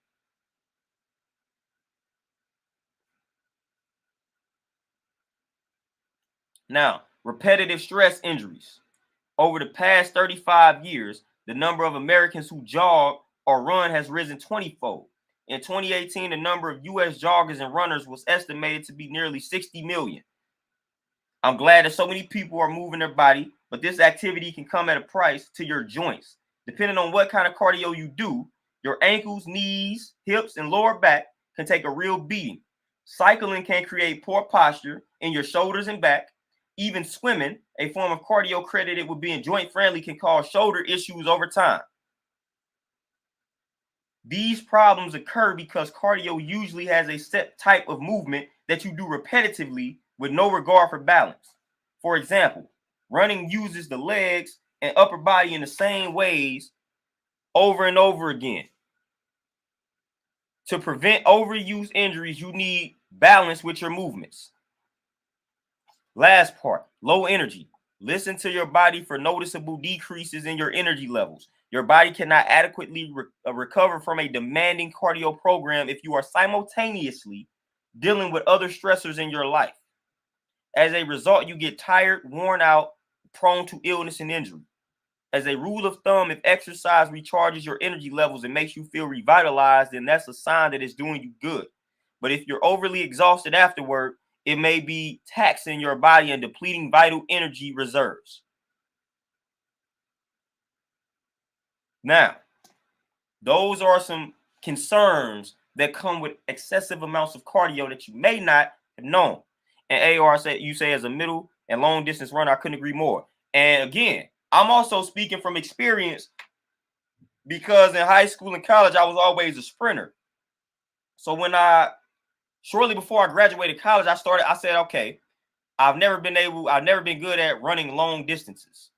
Now, repetitive stress injuries. Over the past 35 years, the number of Americans who jog or run has risen 20-fold. In 2018, the number of U.S. joggers and runners was estimated to be nearly 60 million. I'm glad that so many people are moving their body, but this activity can come at a price to your joints. Depending on what kind of cardio you do, your ankles, knees, hips, and lower back can take a real beating. Cycling can create poor posture in your shoulders and back. Even swimming, a form of cardio credited with being joint friendly, can cause shoulder issues over time. These problems occur because cardio usually has a set type of movement that you do repetitively with no regard for balance. For example, running uses the legs and upper body in the same ways over and over again. To prevent overuse injuries, you need balance with your movements. Last part, low energy. Listen to your body for noticeable decreases in your energy levels. Your body cannot adequately recover from a demanding cardio program if you are simultaneously dealing with other stressors in your life. As a result, you get tired, worn out, prone to illness and injury. As a rule of thumb, if exercise recharges your energy levels and makes you feel revitalized, then that's a sign that it's doing you good. But if you're overly exhausted afterward, it may be taxing your body and depleting vital energy reserves. Now, those are some concerns that come with excessive amounts of cardio that you may not have known. And AR said, you say as a middle and long distance runner, I couldn't agree more. And again, I'm also speaking from experience because in high school and college, I was always a sprinter. So shortly before I graduated college, I said, okay, I've never been good at running long distances.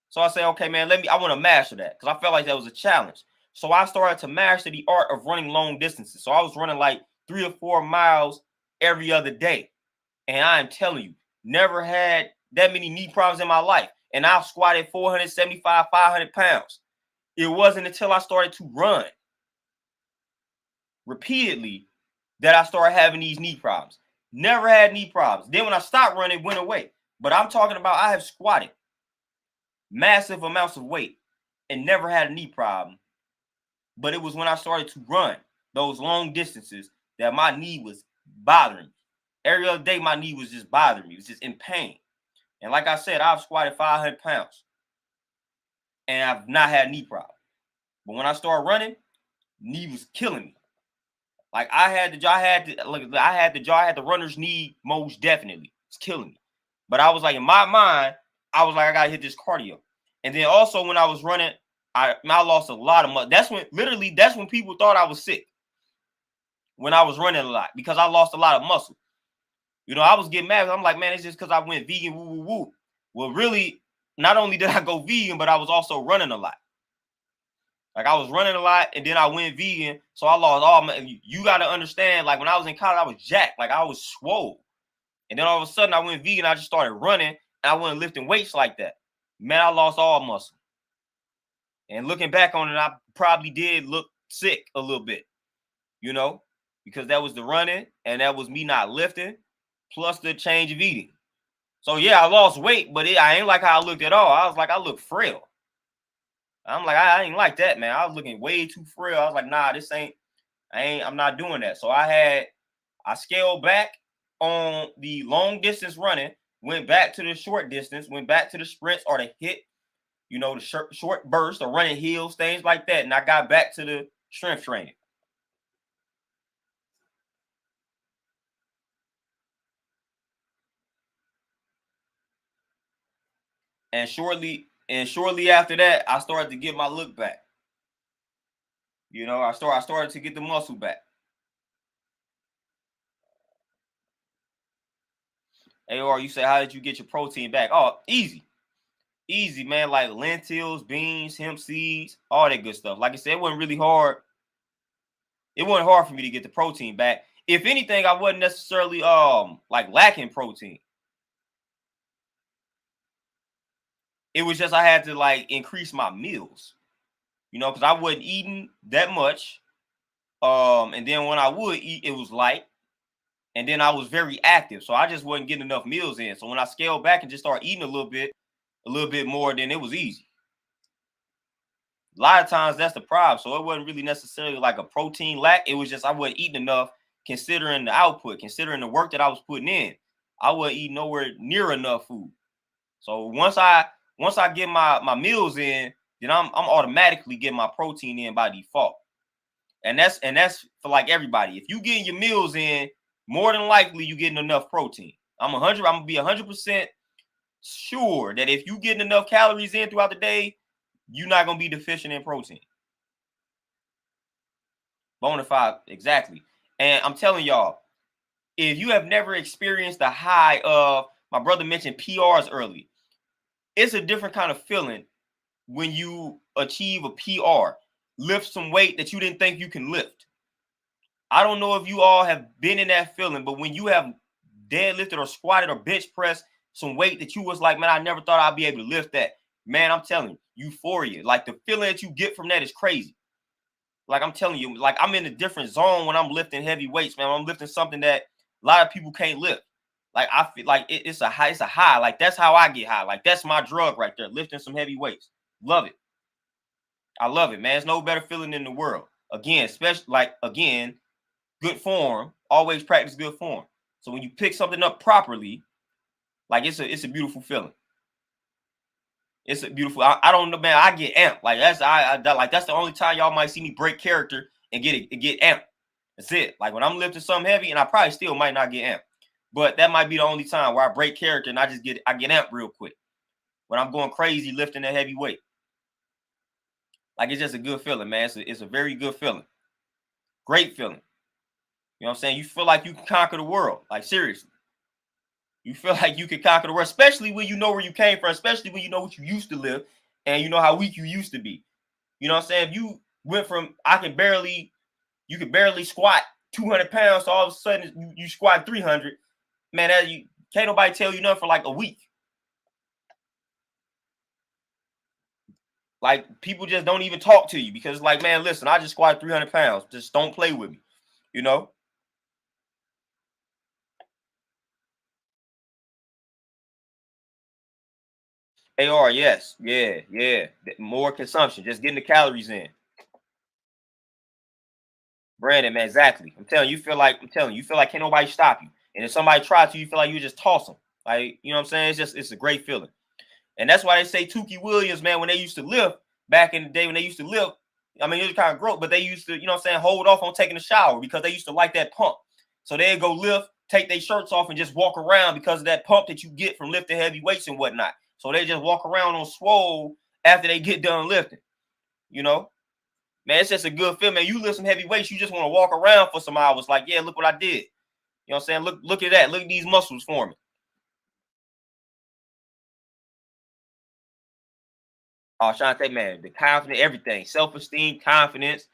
So I said, okay, man, I want to master that because I felt like that was a challenge. So I started to master the art of running long distances. So I was running like 3 or 4 miles every other day. And I am telling you, never had that many knee problems in my life. And I've squatted 475, 500 pounds. It wasn't until I started to run repeatedly that I started having these knee problems. Never had knee problems. Then when I stopped running, it went away. But I'm talking about I have squatted massive amounts of weight and never had a knee problem. But it was when I started to run those long distances that my knee was bothering me. Every other day, my knee was just bothering me. It was just in pain. And like I said, I've squatted 500 pounds and I've not had a knee problem. But when I started running, knee was killing me. Like I had the runner's knee most definitely. It's killing me. But I was like, in my mind, I was like, I gotta hit this cardio. And then also when I was running, I lost a lot of muscle. That's when people thought I was sick. When I was running a lot, because I lost a lot of muscle. You know, I was getting mad. I'm like, man, it's just because I went vegan, woo, woo, woo. Well, really, not only did I go vegan, but I was also running a lot. Like I was running a lot and then I went vegan. So I lost all my, you got to understand, like when I was in college, I was jacked. Like I was swole. And then all of a sudden I went vegan. I just started running and I wasn't lifting weights like that. Man, I lost all muscle. And looking back on it, I probably did look sick a little bit, you know, because that was the running and that was me not lifting plus the change of eating. So yeah, I lost weight, but I ain't like how I looked at all. I was like, I look frail. I'm like, I ain't like that, man. I was looking way too frail. I was like, nah, I'm not doing that. So I scaled back on the long distance running, went back to the short distance, went back to the sprints or the hit, the short burst or running hills, things like that. And I got back to the strength training. And shortly after that, I started to get my look back. I started to get the muscle back. AR, you say, how did you get your protein back? Oh, easy. Easy, man. Like lentils, beans, hemp seeds, all that good stuff. Like I said, it wasn't really hard. It wasn't hard for me to get the protein back. If anything, I wasn't necessarily like lacking protein. It was just I had to like increase my meals, because I wasn't eating that much. And then when I would eat, it was light. And then I was very active. So I just wasn't getting enough meals in. So when I scaled back and just started eating a little bit more, then it was easy. A lot of times that's the problem. So it wasn't really necessarily like a protein lack. It was just I wasn't eating enough considering the output, considering the work that I was putting in. I wasn't eating nowhere near enough food. So once I get my meals in, then I'm automatically getting my protein in by default. And that's for like everybody. If you getting your meals in, more than likely you getting enough protein. I'm gonna be 100% sure that if you getting enough calories in throughout the day, you're not gonna be deficient in protein. Bonafide, exactly. And I'm telling y'all, if you have never experienced the high of, my brother mentioned PRs early, it's a different kind of feeling when you achieve a PR, lift some weight that you didn't think you can lift. I don't know if you all have been in that feeling, but when you have deadlifted or squatted or bench pressed some weight that you was like, man, I never thought I'd be able to lift that. Man, I'm telling you, euphoria. Like the feeling that you get from that is crazy. Like I'm telling you, like I'm in a different zone when I'm lifting heavy weights, man. I'm lifting something that a lot of people can't lift. Like I feel like it's a high, it's a high. Like that's how I get high. Like that's my drug right there, lifting some heavy weights. Love it. I love it, man. It's no better feeling in the world. Again, especially like again, good form. Always practice good form. So when you pick something up properly, like it's a beautiful feeling. It's a beautiful. I don't know, man. I get amped. Like that's the only time y'all might see me break character and get amped. That's it. Like when I'm lifting something heavy, and I probably still might not get amped, but that might be the only time where I break character and I get amped real quick when I'm going crazy lifting that heavy weight. Like it's just a good feeling, man. It's a very good feeling. Great feeling. You know what I'm saying? You feel like you can conquer the world. Like seriously. You feel like you can conquer the world, especially when you know where you came from, especially when you know what you used to live and you know how weak you used to be. You know what I'm saying? If you went from you could barely squat 200 pounds, so all of a sudden you squat 300, man, you can't nobody tell you nothing for like a week. Like people just don't even talk to you because like, man, listen, I just squat 300 pounds. Just don't play with me, you know? AR, yes. Yeah, yeah. More consumption, just getting the calories in. Brandon, man, exactly. I'm telling you, you feel like can't nobody stop you. And if somebody tries to, you feel like you just toss them. Like, you know what I'm saying? It's a great feeling. And that's why they say Tukey Williams, man, when they used to live back in the day when they used to live, I mean, it was kind of gross, but they used to, you know what I'm saying, hold off on taking a shower because they used to like that pump. So they'd go lift, take their shirts off, and just walk around because of that pump that you get from lifting heavy weights and whatnot. So they just walk around on swole after they get done lifting, you know? Man, it's just a good feeling, man. You lift some heavy weights, you just want to walk around for some hours like, yeah, look what I did. You know what I'm saying? Look at that. Look at these muscles forming. Oh, Shante, man, the confidence, everything, self-esteem, confidence.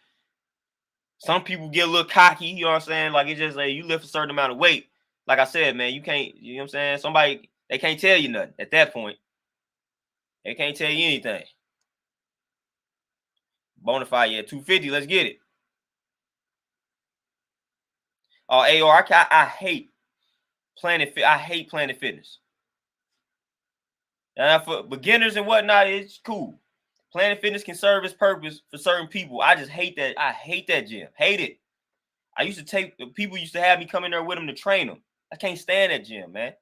Some people get a little cocky, you know what I'm saying? Like it's just like you lift a certain amount of weight. Like I said, man, you can't, you know what I'm saying? Somebody, they can't tell you nothing at that point. They can't tell you anything. Bonafide, yeah, 250, let's get it. Oh, AR, I hate Planet Fitness. And for beginners and whatnot, it's cool. Planet Fitness can serve its purpose for certain people. I just hate that. I hate that gym. Hate it. I used to take people used to have me come in there with them to train them. I can't stand that gym, man.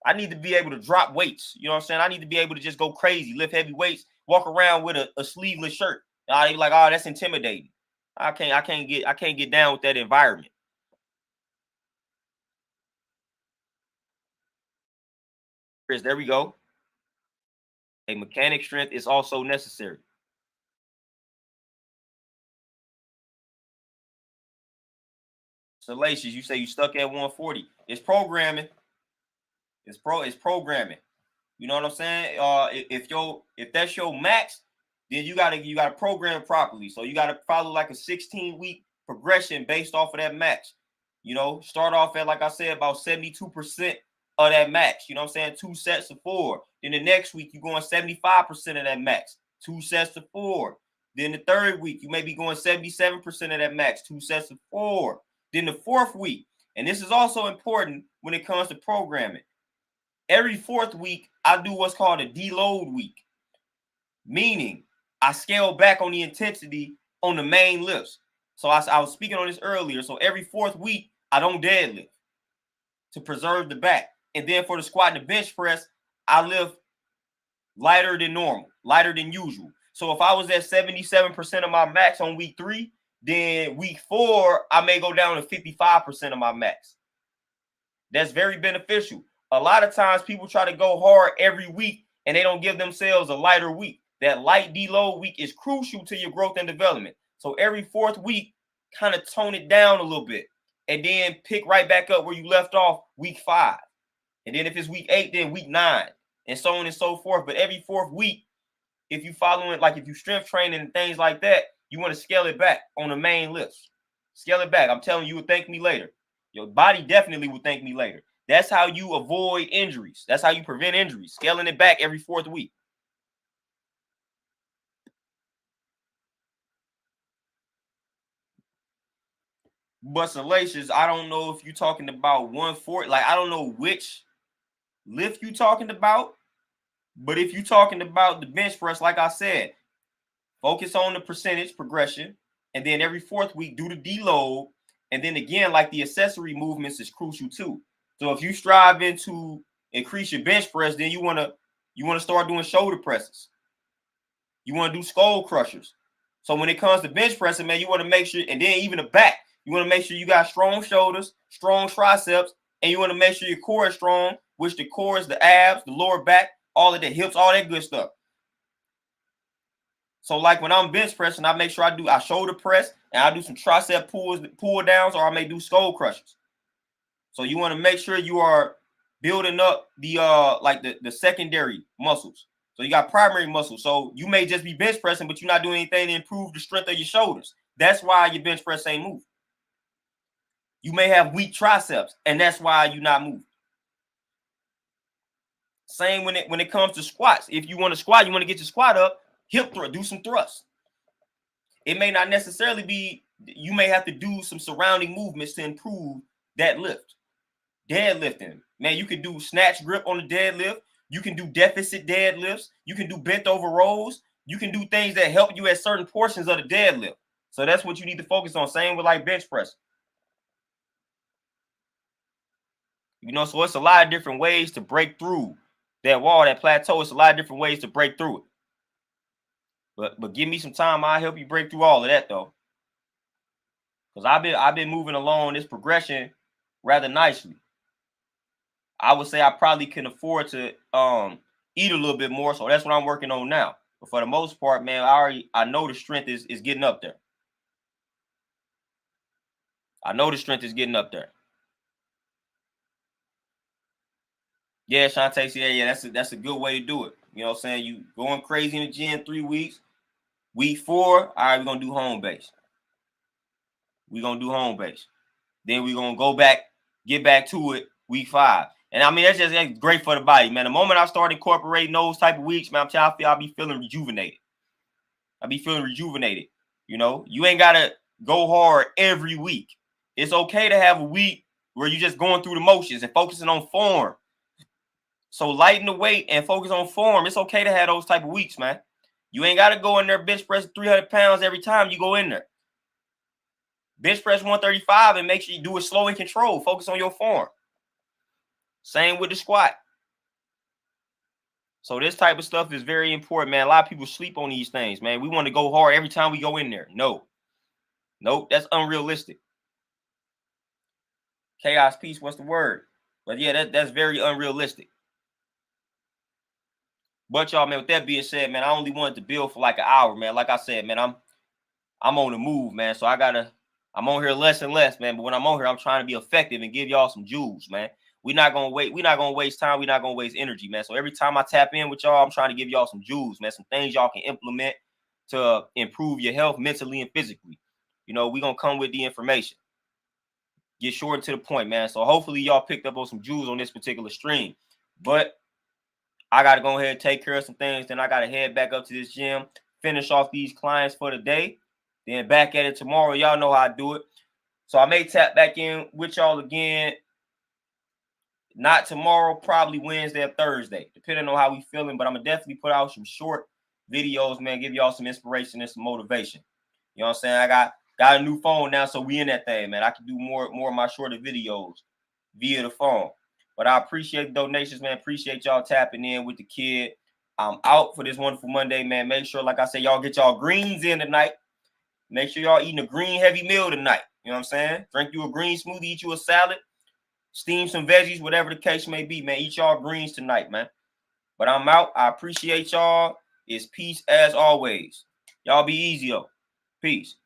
I need to be able to drop weights. You know what I'm saying? I need to be able to just go crazy, lift heavy weights, walk around with a sleeveless shirt. They be like, oh, that's intimidating. I can't get down with that environment. Chris, there we go. A mechanic strength is also necessary. Salacious, you say you stuck at 140. It's programming. It's programming. You know what I'm saying? If that's your max, then you gotta program properly. So you gotta follow like a 16-week progression based off of that max. You know, start off at, like I said, about 72% of that max. You know what I'm saying? 2 sets of 4. Then the next week you're going 75% of that max. 2 sets of 4. Then the third week you may be going 77% of that max. 2 sets of 4. Then the fourth week, and this is also important when it comes to programming. Every fourth week, I do what's called a deload week, meaning I scale back on the intensity on the main lifts. So I was speaking on this earlier. So every fourth week, I don't deadlift to preserve the back. And then for the squat and the bench press, I lift lighter than normal, lighter than usual. So if I was at 77% of my max on week 3, then week 4, I may go down to 55% of my max. That's very beneficial. A lot of times people try to go hard every week and they don't give themselves a lighter week. That light deload week is crucial to your growth and development. So every fourth week, kind of tone it down a little bit and then pick right back up where you left off week 5. And then if it's week 8, then week 9, and so on and so forth. But every fourth week, if you following, like if you strength training and things like that, you want to scale it back on the main lifts. Scale it back. I'm telling you, would thank me later. Your body definitely will thank me later. That's how you avoid injuries. That's how you prevent injuries. Scaling it back every fourth week. But Salacious, I don't know if you're talking about 140. Like, I don't know which lift you're talking about. But if you're talking about the bench press, like I said, focus on the percentage progression. And then every fourth week, do the deload. And then again, like the accessory movements is crucial too. So if you striving to increase your bench press, then you want to start doing shoulder presses. You want to do skull crushers. So when it comes to bench pressing, man, you want to make sure, and then even the back, you want to make sure you got strong shoulders, strong triceps, and you want to make sure your core is strong, which the core is the abs, the lower back, all of the hips, all that good stuff. So like when I'm bench pressing, I make sure I shoulder press and I do some tricep pull downs, or I may do skull crushers. So you want to make sure you are building up the the secondary muscles. So you got primary muscles. So you may just be bench pressing, but you're not doing anything to improve the strength of your shoulders. That's why your bench press ain't moving. You may have weak triceps, and that's why you're not moving. Same when it comes to squats. If you want to squat, you want to get your squat up, hip thrust, do some thrust. It may not necessarily be, you may have to do some surrounding movements to improve that lift. Deadlifting, man, you can do snatch grip on the deadlift. You can do deficit deadlifts. You can do bent over rows. You can do things that help you at certain portions of the deadlift. So that's what you need to focus on. Same with like bench press. You know, so it's a lot of different ways to break through that wall, that plateau. It's a lot of different ways to break through it. But give me some time. I'll help you break through all of that though. Because I've been moving along this progression rather nicely. I would say I probably can afford to eat a little bit more. So that's what I'm working on now. But for the most part, man, I know the strength is getting up there. I know the strength is getting up there. Yeah, Shantae, yeah, that's a good way to do it. You know what I'm saying? You going crazy in the gym 3 weeks. Week 4, all right, we're gonna do home base. We're gonna do home base. Then we're gonna go back, get back to it week 5. And I mean, that's great for the body, man. The moment I start incorporating those type of weeks, man, I'm telling you, I'll be feeling rejuvenated. You know, you ain't gotta go hard every week. It's okay to have a week where you're just going through the motions and focusing on form. So lighten the weight and focus on form. It's okay to have those type of weeks, man. You ain't got to go in there bench press 300 pounds every time you go in there. Bench press 135 and make sure you do it slow and controlled. Focus on your form. Same with the squat. So this type of stuff is very important, man. A lot of people sleep on these things, man. We want to go hard every time we go in there. No. Nope, that's unrealistic. Chaos, peace, what's the word? But yeah, that's very unrealistic. But y'all, man, with that being said, man, I only wanted to build for like an hour, man. Like I said, man, I'm on the move, man. So I'm on here less and less, man. But when I'm on here, I'm trying to be effective and give y'all some jewels, man. We're not gonna waste time. We're not gonna waste energy, man. So every time I tap in with y'all, I'm trying to give y'all some jewels, man. Some things y'all can implement to improve your health mentally and physically. You know, we're gonna come with the information. Get short and to the point, man. So hopefully y'all picked up on some jewels on this particular stream. But I gotta go ahead and take care of some things. Then I gotta head back up to this gym, finish off these clients for the day. Then back at it tomorrow. Y'all know how I do it. So I may tap back in with y'all again. Not tomorrow, probably Wednesday or Thursday, depending on how we feeling. But I'm gonna definitely put out some short videos, man. Give y'all some inspiration and some motivation. You know what I'm saying? I got a new phone now, so we in that thing, man. I can do more of my shorter videos via the phone. But I appreciate the donations, man. Appreciate y'all tapping in with the kid. I'm out for this wonderful Monday, man. Make sure, like I said, y'all get y'all greens in tonight. Make sure y'all eating a green heavy meal tonight. You know what I'm saying? Drink you a green smoothie, eat you a salad, steam some veggies, whatever the case may be, man. Eat y'all greens tonight, man. But I'm out. I appreciate y'all. It's peace as always. Y'all be easy, though. Peace.